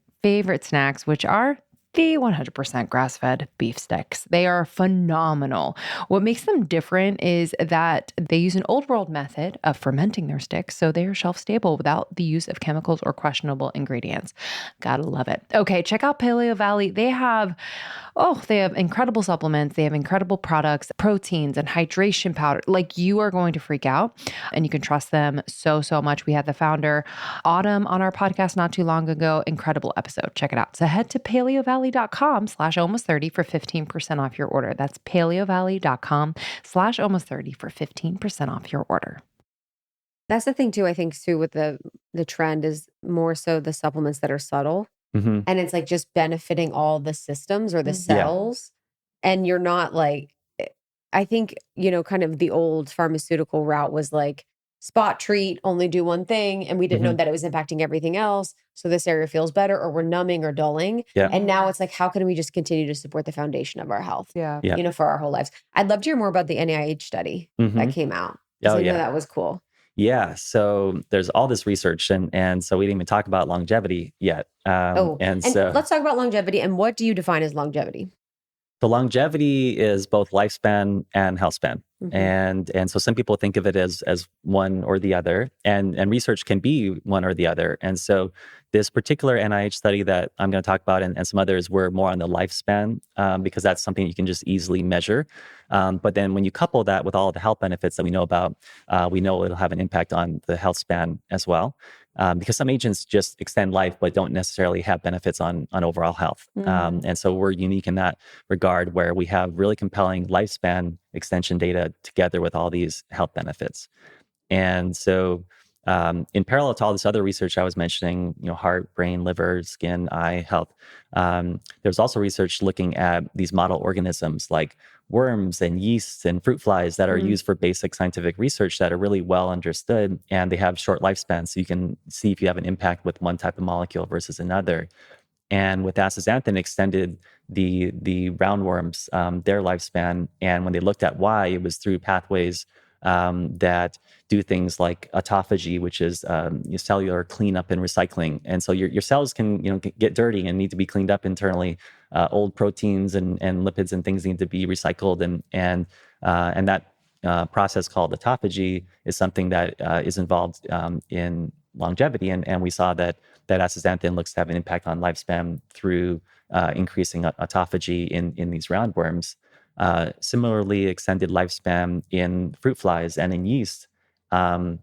snacks, which are the 100% grass-fed beef sticks. They are phenomenal. What makes them different is that they use an old world method of fermenting their sticks, so they are shelf stable without the use of chemicals or questionable ingredients. Gotta love it. Okay, check out Paleo Valley. They have incredible supplements. They have incredible products, proteins and hydration powder. Like, you are going to freak out, and you can trust them so much. We had the founder, Autumn, on our podcast not too long ago. Incredible episode. Check it out. So head to Paleo Valley paleovalley.com/almost30 for 15% off your order. That's paleovalley.com/almost30 for 15% off your order. That's the thing too, I think, Sue, with the trend is more so the supplements that are subtle. Hmm. And it's like just benefiting all the systems or the Yeah. cells. And you're not like, I think, kind of the old pharmaceutical route was like spot treat, only do one thing. And we didn't know Hmm. that it was impacting everything else. So this area feels better, or we're numbing or dulling. Yeah. And now it's like, how can we just continue to support the foundation of our health, Yeah. Yeah. for our whole lives? I'd love to hear more about the NIH study Hmm. that came out. 'Cause Oh, I know yeah. that was cool. Yeah. So there's all this research, and so we didn't even talk about longevity yet. Oh, And and so let's talk about longevity. And what do you define as longevity? the longevity is both lifespan and healthspan. Mhm. And so some people think of it as one or the other, and research can be one or the other. And so this particular NIH study that I'm going to talk about, and some others, were more on the lifespan, because that's something you can just easily measure. But then when you couple that with all the health benefits that we know about, we know it'll have an impact on the health span as well. Because some agents just extend life, but don't necessarily have benefits on overall health. And so we're unique in that regard, where we have really compelling lifespan extension data together with all these health benefits. And so, in parallel to all this other research I was mentioning, heart, brain, liver, skin, eye health, there's also research looking at these model organisms like worms and yeasts and fruit flies that are used for basic scientific research that are really well understood, and they have short lifespans. So you can see if you have an impact with one type of molecule versus another. And with astaxanthin, extended the roundworms, their lifespan. And when they looked at why, it was through pathways that do things like autophagy, which is your cellular cleanup and recycling. And so your cells can get dirty and need to be cleaned up internally. Old proteins and lipids and things need to be recycled, and that process called autophagy is something that is involved in longevity. And we saw that astaxanthin looks to have an impact on lifespan through increasing autophagy in these roundworms. Similarly, extended lifespan in fruit flies and in yeast. Um,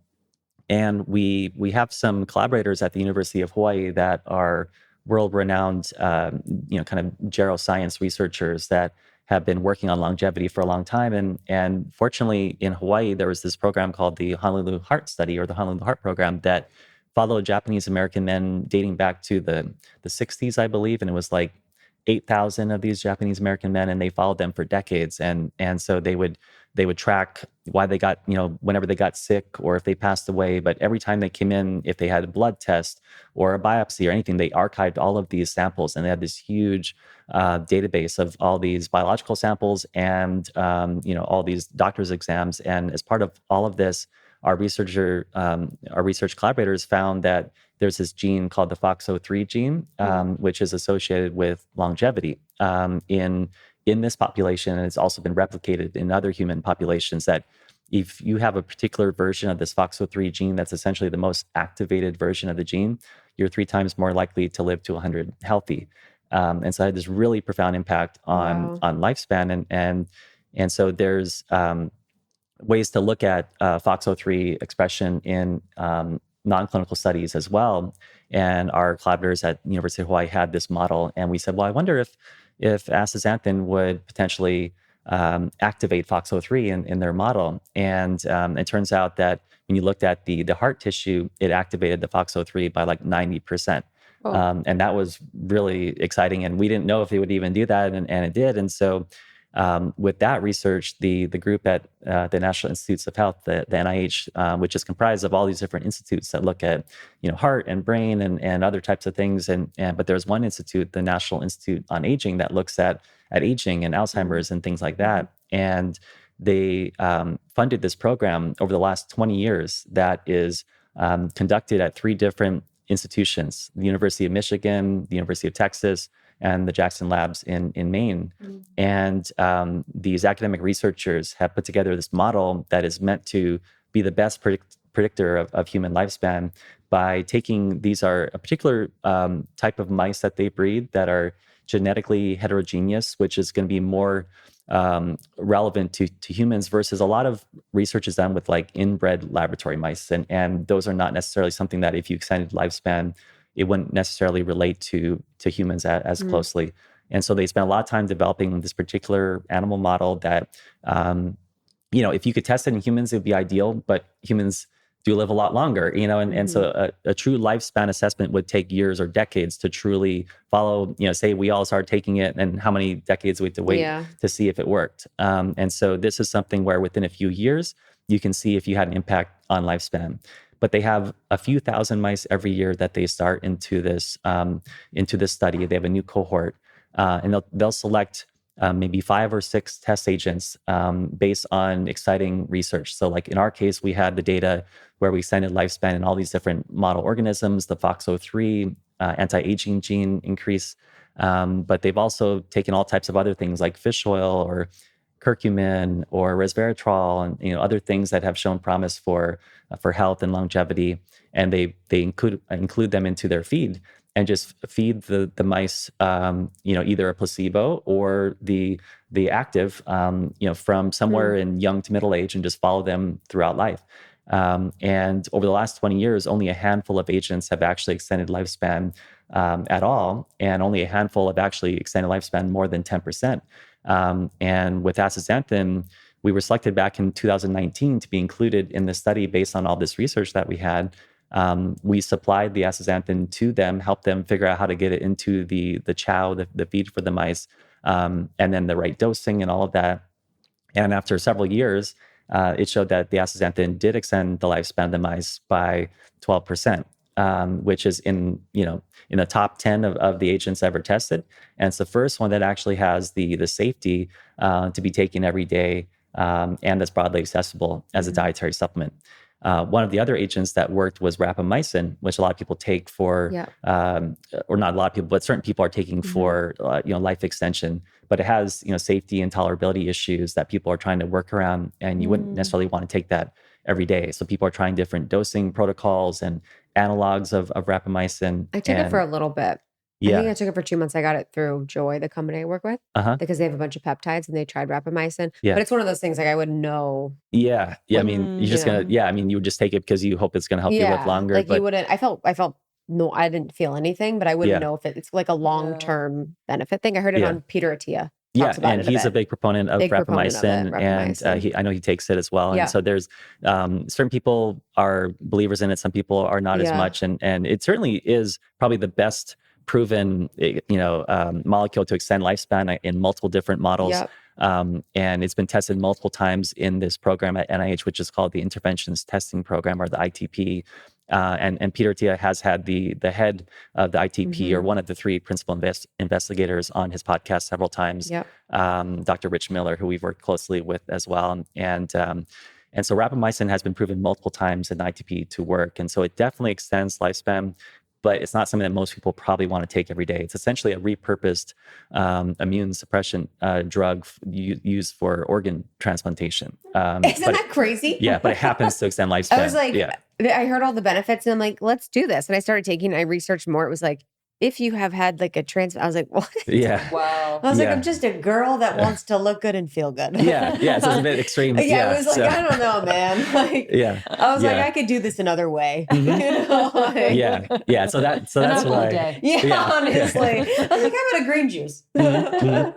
and we have some collaborators at the University of Hawaii that are world-renowned, kind of geroscience researchers that have been working on longevity for a long time. And fortunately, in Hawaii, there was this program called the Honolulu Heart Study, or the Honolulu Heart Program, that followed Japanese American men dating back to the 60s, I believe, and it was like 8,000 of these Japanese American men, and they followed them for decades. And so they would track why they got, whenever they got sick or if they passed away. But every time they came in, if they had a blood test or a biopsy or anything, they archived all of these samples, and they had this huge database of all these biological samples and all these doctors' exams. And as part of all of this, our research collaborators found that there's this gene called the FOXO3 gene, which is associated with longevity in this population, and it's also been replicated in other human populations. That if you have a particular version of this FOXO3 gene that's essentially the most activated version of the gene, you're 3 times more likely to live to 100 healthy. And so it had this really profound impact on lifespan, and so there's ways to look at FOXO3 expression in non-clinical studies as well. And our collaborators at University of Hawaii had this model, and we said, well, I wonder if astaxanthin would potentially activate FOXO3 in their model. And it turns out that when you looked at the heart tissue, it activated the FOXO3 by like 90%. And that was really exciting. And we didn't know if it would even do that, and it did. And so with that research, the group at the National Institutes of Health, the NIH, which is comprised of all these different institutes that look at heart and brain and other types of things, but there's one institute, the National Institute on Aging, that looks at aging and Alzheimer's and things like that. And they funded this program over the last 20 years that is conducted at 3 different institutions: the University of Michigan, the University of Texas, and the Jackson Labs in Maine. And these academic researchers have put together this model that is meant to be the best predictor of human lifespan by taking, these are a particular type of mice that they breed that are genetically heterogeneous, which is going to be more relevant to humans, versus a lot of research is done with like inbred laboratory mice. And those are not necessarily something that if you extended lifespan, it wouldn't necessarily relate to humans as closely. And so they spent a lot of time developing this particular animal model that, if you could test it in humans, it would be ideal, but humans do live a lot longer, and so a true lifespan assessment would take years or decades to truly follow, say we all started taking it, and how many decades we have to wait to see if it worked. And so this is something where within a few years, you can see if you had an impact on lifespan. But they have a few thousand mice every year that they start into this study. They have a new cohort, and they'll select maybe 5 or 6 test agents based on exciting research. So like in our case, we had the data where we extended lifespan in all these different model organisms, the FOXO3 anti-aging gene increase. But they've also taken all types of other things like fish oil or curcumin or resveratrol and other things that have shown promise for health and longevity. And they include them into their feed and just feed the mice, either a placebo or the active, from somewhere in young to middle age, and just follow them throughout life. And over the last 20 years, only a handful of agents have actually extended lifespan at all, and only a handful have actually extended lifespan more than 10%. And with astaxanthin, we were selected back in 2019 to be included in the study based on all this research that we had. We supplied the astaxanthin to them, helped them figure out how to get it into the chow, the feed for the mice, and then the right dosing and all of that. And after several years, it showed that the astaxanthin did extend the lifespan of the mice by 12%, which is in the top 10 of the agents ever tested. And it's the first one that actually has the safety to be taken every day, and that's broadly accessible as a dietary supplement. One of the other agents that worked was rapamycin, which a lot of people take for, or not a lot of people, but certain people are taking for, life extension. But it has, safety and tolerability issues that people are trying to work around, and you wouldn't necessarily want to take that every day. So people are trying different dosing protocols and analogs of rapamycin. I took it for a little bit. I Yeah. think I took it for 2 months. I got it through Joy, the company I work with, because they have a bunch of peptides and they tried rapamycin. Yeah. But it's one of those things like I wouldn't know. Yeah. I mean, you're just you would just take it because you hope it's going to help you live longer. Like but you wouldn't. I felt no, I didn't feel anything, but I wouldn't know if it's like a long-term benefit thing. I heard it on Peter Attia. And he's a big proponent of rapamycin, and I know he takes it as well. And so there's certain people are believers in it, some people are not as much, and it certainly is probably the best proven molecule to extend lifespan in multiple different models. And it's been tested multiple times in this program at NIH, which is called the Interventions Testing Program, or the ITP. And Peter Attia has had the head of the ITP, or one of the 3 principal investigators, on his podcast several times. Dr. Rich Miller, who we've worked closely with as well. And so rapamycin has been proven multiple times in ITP to work. And so it definitely extends lifespan, but it's not something that most people probably want to take every day. It's essentially a repurposed immune suppression drug used for organ transplantation. Isn't that crazy? Yeah, but it happens to extend lifespan. I was like, I heard all the benefits and I'm like, let's do this. And I started taking, I researched more. It was like, if you have had like a transplant, I was like, what? Yeah. Wow. I was like, I'm just a girl that wants to look good and feel good. Yeah. It's a bit extreme. It was like, I don't know, man. Like, I was like, I could do this another way. So that's why. Honestly. I was like, how about a green juice? And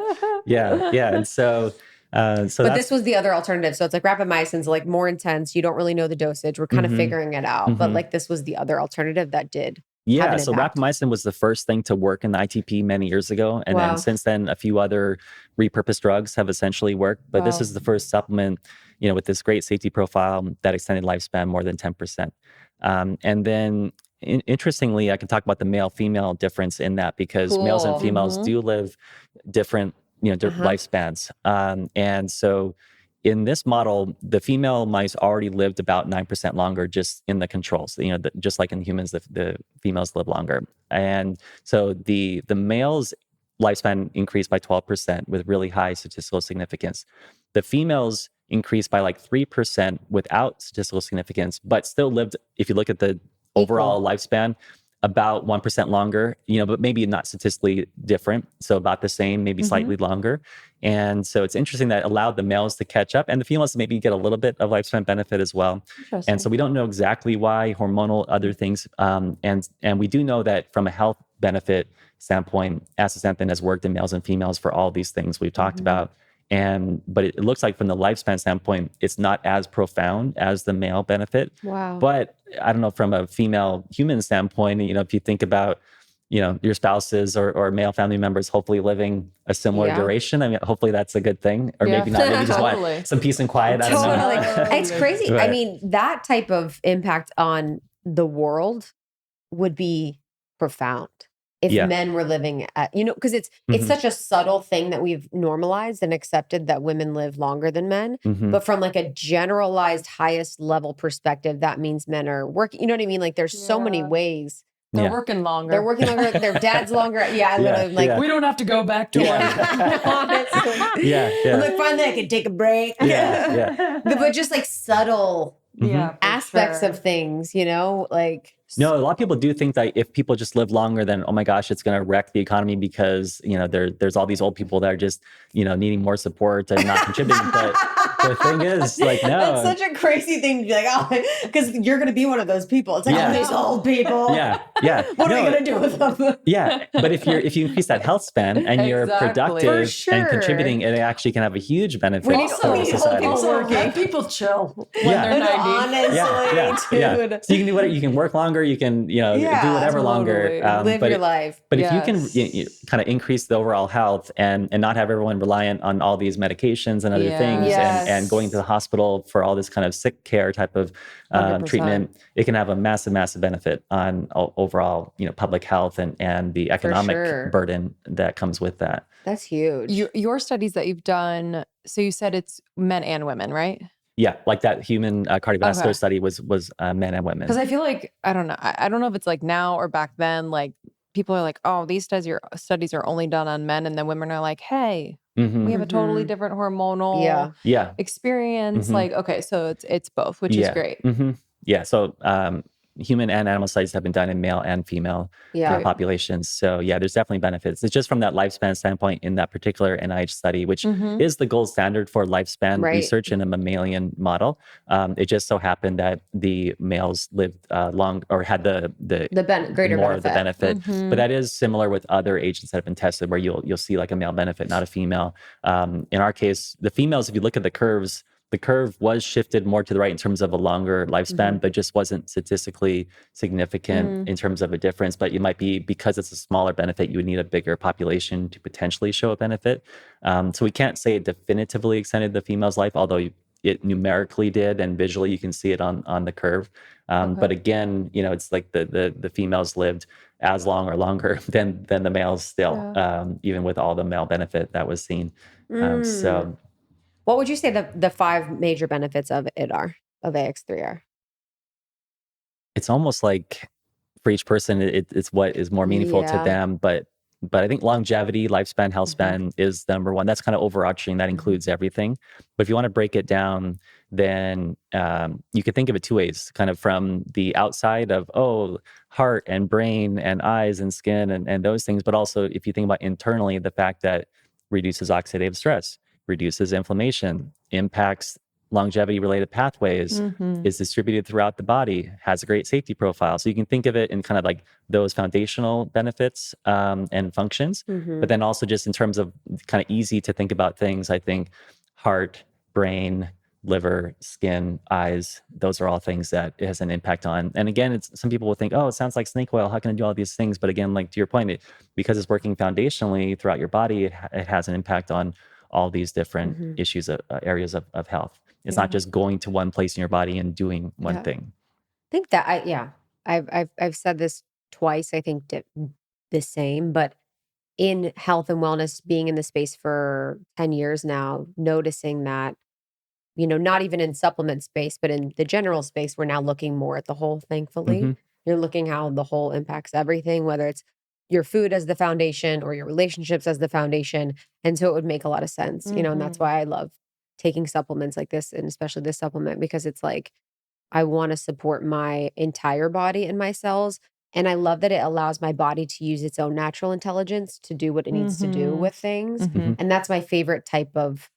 so but this was the other alternative. So it's like rapamycin's like more intense. You don't really know the dosage. We're kind of figuring it out. But like this was the other alternative that did. Yeah, so rapamycin was the first thing to work in the ITP many years ago. And then since then, a few other repurposed drugs have essentially worked. But this is the first supplement, with this great safety profile that extended lifespan more than 10%. And then interestingly, I can talk about the male-female difference in that, because males and females do live different, different lifespans. And so in this model, the female mice already lived about 9% longer just in the controls. Just like in humans, the females live longer. And so the males' lifespan increased by 12% with really high statistical significance. The females increased by like 3% without statistical significance, but still lived, if you look at the overall lifespan, about 1% longer, but maybe not statistically different. So about the same, maybe slightly longer. And so it's interesting that it allowed the males to catch up and the females to maybe get a little bit of lifespan benefit as well. And so we don't know exactly why, hormonal, other things. And we do know that from a health benefit standpoint, astaxanthin has worked in males and females for all these things we've talked about. But it looks like from the lifespan standpoint, it's not as profound as the male benefit. Wow. But I don't know, from a female human standpoint, if you think about, your spouses or male family members hopefully living a similar duration. I mean, hopefully that's a good thing, or maybe not. Maybe just want some peace and quiet. I don't know. Totally. It's crazy. Right. I mean, that type of impact on the world would be profound if men were living at, because it's such a subtle thing that we've normalized and accepted that women live longer than men. But from like a generalized highest level perspective, that means men are working. You know what I mean? Like there's so many ways. They're working longer. They're working longer. Their dad's longer. Yeah, literally. Like we don't have to go back to work. Honestly. Yeah. I'm like, finally, I can take a break. But just like subtle aspects of things, like. No, a lot of people do think that if people just live longer, then, oh my gosh, it's going to wreck the economy because, there's all these old people that are just, needing more support and not contributing. But the thing is, like, no. That's such a crazy thing to be like, oh, because you're going to be one of those people. It's like, oh, these old people. Yeah. What are we going to do with them? But if you increase that health span and you're productive and contributing, it actually can have a huge benefit We for need society. old people Let people chill when they're 90. Honestly, dude. So you can do you can work longer, you can do whatever longer. Live your life. But if you can kind of increase the overall health and not have everyone reliant on all these medications and other things and going to the hospital for all this kind of sick care type of treatment, it can have a massive, massive benefit on overall, public health and the economic burden that comes with that. That's huge. Your studies that you've done, so you said it's men and women, right? Yeah, like that human cardiovascular study was men and women. Because I feel like, I don't know. I don't know if it's like now or back then, like people are like, oh, these studies are only done on men. And then women are like, hey, we have a totally different hormonal experience. Like, okay, so it's both, which is great. Yeah, so human and animal studies have been done in male and female populations. So there's definitely benefits. It's just from that lifespan standpoint in that particular NIH study, which is the gold standard for lifespan research in a mammalian model. It just so happened that the males lived long or had the greater more benefit. of the benefit. But that is similar with other agents that have been tested where you'll see like a male benefit, not a female. In our case, the females, if you look at the curves, the curve was shifted more to the right in terms of a longer lifespan, but just wasn't statistically significant in terms of a difference. But it might be because it's a smaller benefit, you would need a bigger population to potentially show a benefit. So we can't say it definitively extended the female's life, although it numerically did, and visually you can see it on the curve. But again, it's like the females lived as long or longer than the males still, even with all the male benefit that was seen. So. What would you say the 5 major benefits of AX3 are? It's almost like for each person, it's what is more meaningful to them. But I think longevity, lifespan, health span is the number one. That's kind of overarching. That includes everything. But if you want to break it down, then you could think of it 2 ways, kind of from the outside of, heart and brain and eyes and skin and those things. But also if you think about internally, the fact that reduces oxidative stress, reduces inflammation, impacts longevity-related pathways, is distributed throughout the body, has a great safety profile. So you can think of it in kind of like those foundational benefits and functions, but then also just in terms of kind of easy to think about things, I think heart, brain, liver, skin, eyes, those are all things that it has an impact on. And again, some people will think, it sounds like snake oil. How can I do all these things? But again, like to your point, because it's working foundationally throughout your body, it has an impact on all these different issues, areas of health. It's not just going to one place in your body and doing one thing. I think that I've said this twice. I think the same, but in health and wellness, being in the space for 10 years now, noticing that, not even in supplement space, but in the general space, we're now looking more at the whole. Thankfully, you're looking how the whole impacts everything, whether it's your food as the foundation or your relationships as the foundation. And so it would make a lot of sense, and that's why I love taking supplements like this, and especially this supplement, because it's like, I want to support my entire body and my cells. And I love that it allows my body to use its own natural intelligence to do what it needs to do with things. And that's my favorite type of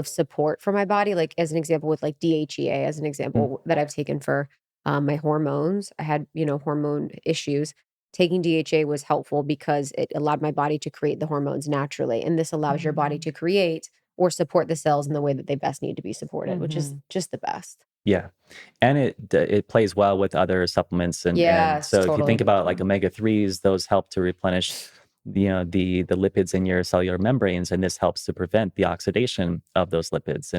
support for my body. Like as an example with like DHEA, as an example that I've taken for my hormones. I had, hormone issues. taking DHA was helpful because it allowed my body to create the hormones naturally. And this allows your body to create or support the cells in the way that they best need to be supported, which is just the best. Yeah. And it plays well with other supplements. And Yes, so if you totally. think about like omega-3s, those help to replenish the lipids in your cellular membranes, and this helps to prevent the oxidation of those lipids.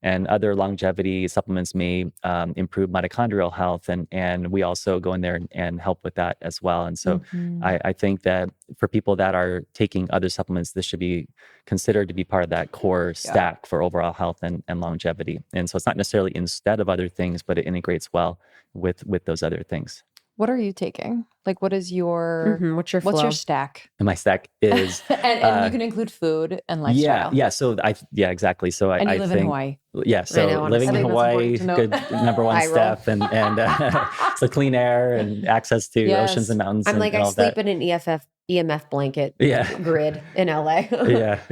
And other longevity supplements may improve mitochondrial health, and we also go in there and help with that as well. And so I think that for people that are taking other supplements, this should be considered to be part of that core stack for overall health and longevity. And so it's not necessarily instead of other things, but it integrates well with those other things. What are you taking? Like, what is your What's your what's flow? your stack? And my stack is and you can include food and lifestyle. yeah. So exactly. So And you I live in think Hawaii. yeah. So know, living in honestly. Hawaii, I think good that's important to number one Eye roll. step, and so clean air and access to oceans and mountains. I'm and, like, and I all sleep that. in an EMF blanket Yeah. grid in LA.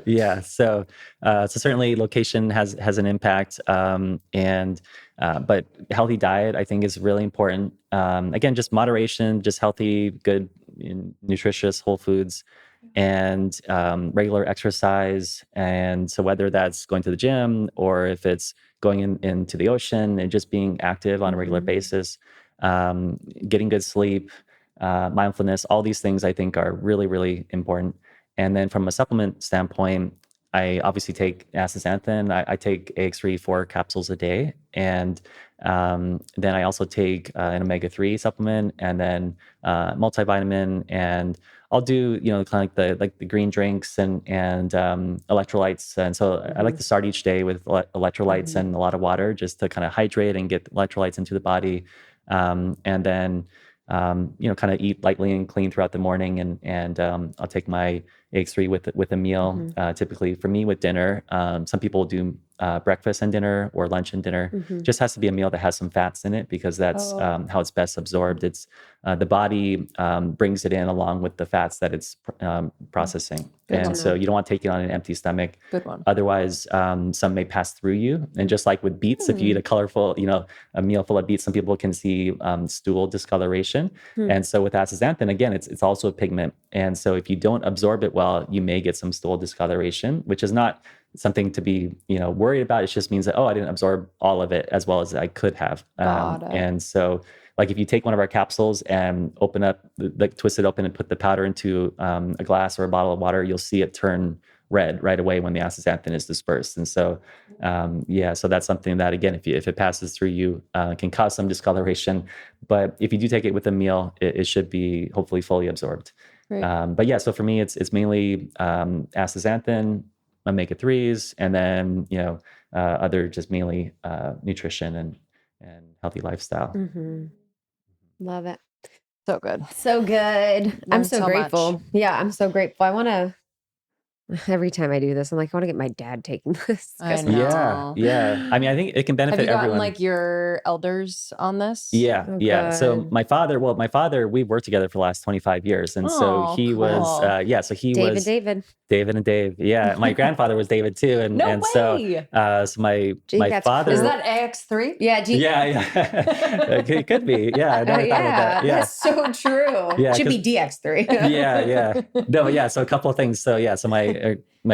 Yeah. So certainly location has an impact, but healthy diet I think is really important. Again, just moderation, just healthy, good, nutritious whole foods, and regular exercise. And so whether that's going to the gym or if it's going into the ocean and just being active on a regular basis, getting good sleep, mindfulness, all these things I think are really, really important. And then from a supplement standpoint, I obviously take astaxanthin. I take AX3 4 capsules a day. And then I also take an omega-3 supplement, and then multivitamin. And I'll do, kind of like the green drinks and electrolytes. And so I like to start each day with electrolytes and a lot of water, just to kind of hydrate and get electrolytes into the body. And then kind of eat lightly and clean throughout the morning, and I'll take my AX3 with a meal. Typically, for me, with dinner. Some people do breakfast and dinner, or lunch and dinner. Just has to be a meal that has some fats in it, because that's how it's best absorbed. It's the body brings it in along with the fats that it's processing, and so you don't want to take it on an empty stomach. Good one. Otherwise, some may pass through you. And just like with beets, if you eat a colorful, a meal full of beets, some people can see stool discoloration. And so with astaxanthin, again, it's also a pigment. And so if you don't absorb it well, you may get some stool discoloration, which is not something to be, worried about. It just means that, I didn't absorb all of it as well as I could have. And so like if you take one of our capsules and open up, twist it open and put the powder into a glass or a bottle of water, you'll see it turn red right away when the astaxanthin is dispersed. And so, so that's something that, again, if it passes through you, can cause some discoloration. But if you do take it with a meal, it should be hopefully fully absorbed. But so for me, it's mainly astaxanthin, omega-3s, and then other just mainly nutrition and healthy lifestyle. Love it. So good. So good. I'm Learned so so grateful. much. Yeah, I'm so grateful. I want to, every time I do this, I'm like, I want to get my dad taking this. I know. Yeah. I mean, I think it can Have benefit you gotten everyone. like your elders on this? Yeah. So good. my father, we've worked together for the last 25 years. And so he was, cool. so he David, was David. and Dave. Yeah. My grandfather was David too. And, No and way. so my that's father. Is that AX3? Yeah. Yeah. It could be. Yeah. I never thought about that. Yeah. That's so true. Yeah, Should be DX3. Yeah. No, yeah. So a couple of things. So so my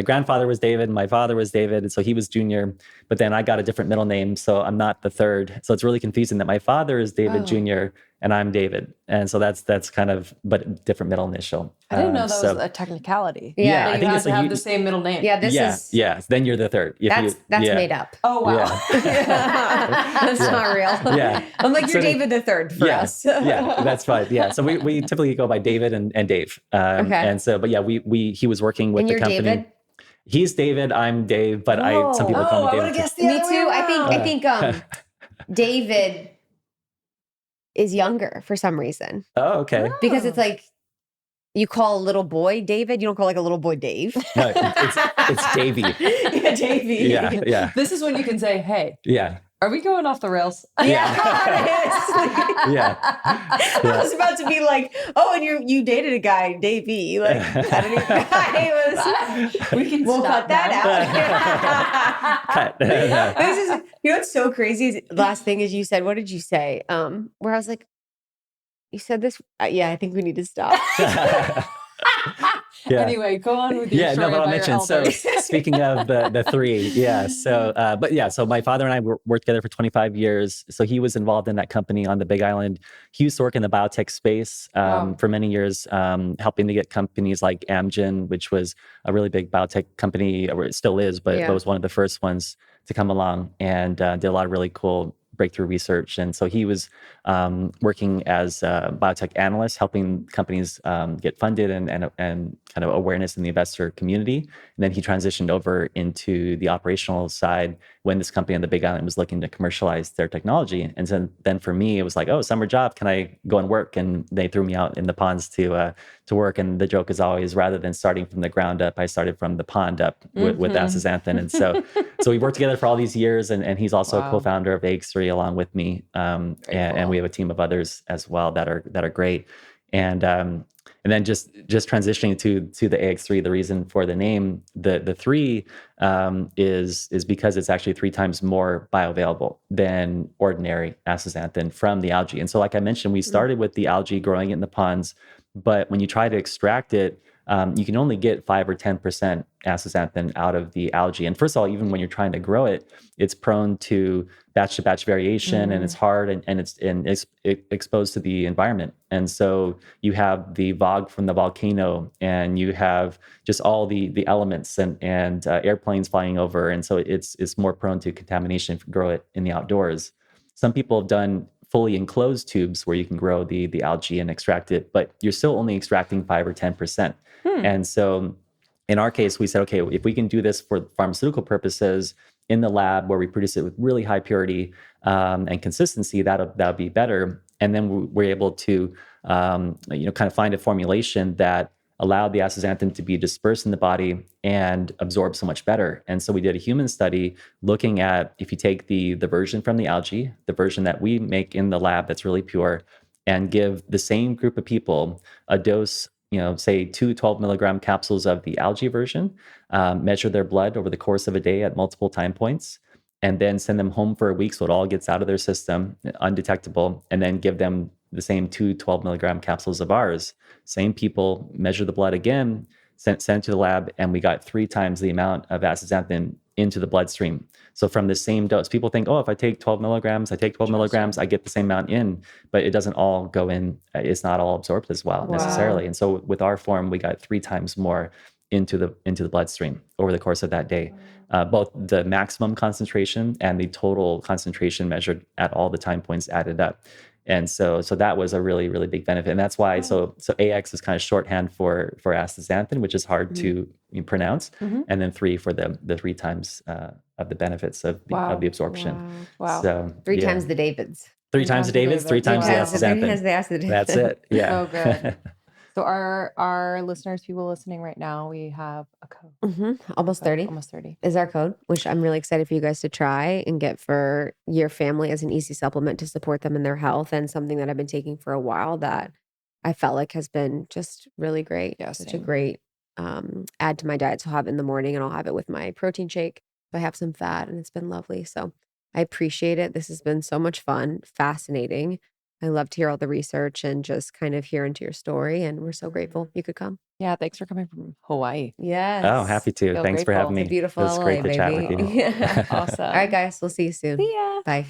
grandfather was David, my father was David, and so he was junior. But then I got a different middle name, so I'm not the third. So it's really confusing that my father is David Jr. and I'm David, and so that's kind of, but different middle initial. I didn't know that was a technicality. Yeah, that I you think had it's to have the same middle name. Yeah, this is. Yeah. Then you're the third. That's made up. Oh wow. That's not real. Yeah. I'm like, you're So- David the third for us. Yeah, that's fine. Yeah, so we typically go by David and Dave. Okay. And so, but yeah, he was working with And the you're company. David? He's David, I'm Dave, but some people call me I David. would have guessed the Me other too. way I around. think David is younger for some reason, Oh, okay. because it's like you call a little boy David. You don't call like a little boy Dave. No, it's Davey. Yeah, Davey. Yeah. This is when you can say, "Hey, Yeah. are we going off the rails?" Yeah. Yeah. I was about to be like, oh, and you dated a guy, Davey. Like, I don't even. We can We'll stop cut that out. Cut. This is, what's so crazy is, last thing is you said, what did you say? Where I was like, You said this. Yeah, I think we need to stop. Yeah. Anyway, go on with your Yeah, story no, but I'll about your mention. So elders. speaking of the three, yeah. So, but yeah, so my father and I worked together for 25 years. So he was involved in that company on the Big Island. He used to work in the biotech space Wow. for many years, helping to get companies like Amgen, which was a really big biotech company, or it still is, but Yeah. was one of the first ones to come along, and did a lot of really cool breakthrough research. And so he was working as a biotech analyst, helping companies get funded and kind of awareness in the investor community. And then he transitioned over into the operational side when this company on the Big Island was looking to commercialize their technology. And then for me, it was like, oh, summer job, can I go and work? And they threw me out in the ponds to work. And the joke is always, rather than starting from the ground up, I started from the pond up with astaxanthin. And so we worked together for all these years. And he's also a co-founder of AX3 along with me. And we have a team of others as well that are great. And then just transitioning to the AX3, the reason for the name, the three is because it's actually 3 times more bioavailable than ordinary astaxanthin from the algae. And so, like I mentioned, we started with the algae growing it in the ponds, but when you try to extract it, you can only get 5 or 10% astaxanthin out of the algae. And first of all, even when you're trying to grow it, it's prone to batch variation, and it's hard, and it's exposed to the environment. And so you have the fog from the volcano, and you have just all the elements and airplanes flying over, and so it's more prone to contamination if you grow it in the outdoors. Some people have done fully enclosed tubes where you can grow the algae and extract it, but you're still only extracting 5 or 10%. And so in our case, we said, okay, if we can do this for pharmaceutical purposes in the lab where we produce it with really high purity and consistency, that'll be better. And then we're able to, kind of find a formulation that allowed the astaxanthin to be dispersed in the body and absorb so much better. And so we did a human study looking at, if you take the version from the algae, the version that we make in the lab that's really pure, and give the same group of people a dose, say 2 12 milligram capsules of the algae version, measure their blood over the course of a day at multiple time points, and then send them home for a week so it all gets out of their system undetectable, and then give them the same 2 12 milligram capsules of ours. Same people, measure the blood again, sent it to the lab, and we got 3 times the amount of astaxanthin into the bloodstream. So from the same dose, people think, oh, if I take 12 milligrams, I get the same amount in, but it doesn't all go in. It's not all absorbed as well necessarily. And so with our form, we got 3 times more into the bloodstream over the course of that day. Both the maximum concentration and the total concentration measured at all the time points added up. And so that was a really, really big benefit. And that's why, so AX is kind of shorthand for astaxanthin, which is hard to pronounce. And then 3 for the 3 times of the benefits of the absorption. Wow. So 3 times the Davids. 3 times the Davids, 3 times the astaxanthin. 3 times the astaxanthin. That's it. Yeah. So good. So our listeners, people listening right now, we have a code. Almost 30. Almost 30 is our code, which I'm really excited for you guys to try and get for your family as an easy supplement to support them in their health, and something that I've been taking for a while that I felt like has been just really great. Yeah, Such a same. great add to my diet. So I'll have it in the morning, and I'll have it with my protein shake. So I have some fat, and it's been lovely. So I appreciate it. This has been so much fun, fascinating. I love to hear all the research and just kind of hear into your story. And we're so grateful you could come. Yeah, thanks for coming from Hawaii. Yes. Oh, happy to. Feel Thanks for having me. It's a beautiful It was LA, great to baby. chat with you. Yeah. Awesome. All right, guys. We'll see you soon. See ya. Bye.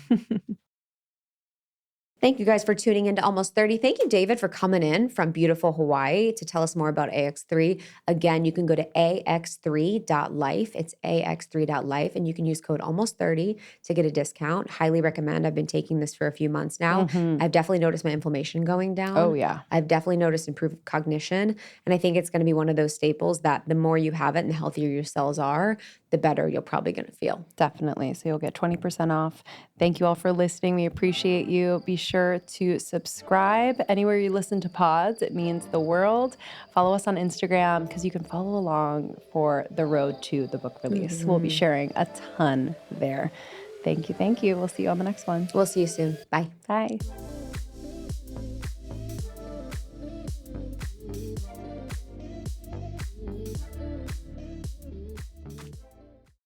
Thank you guys for tuning in to Almost 30. Thank you, David, for coming in from beautiful Hawaii to tell us more about AX3. Again, you can go to ax3.life. It's ax3.life, and you can use code Almost30 to get a discount. Highly recommend. I've been taking this for a few months now. I've definitely noticed my inflammation going down. Oh, yeah. I've definitely noticed improved cognition. And I think it's going to be one of those staples that the more you have it and the healthier your cells are, the better you're probably going to feel. Definitely. So you'll get 20% off. Thank you all for listening. We appreciate you. Be sure to subscribe anywhere you listen to pods. It means the world. Follow us on Instagram because you can follow along for the road to the book release. We'll be sharing a ton there. Thank you. Thank you. We'll see you on the next one. We'll see you soon. Bye. Bye.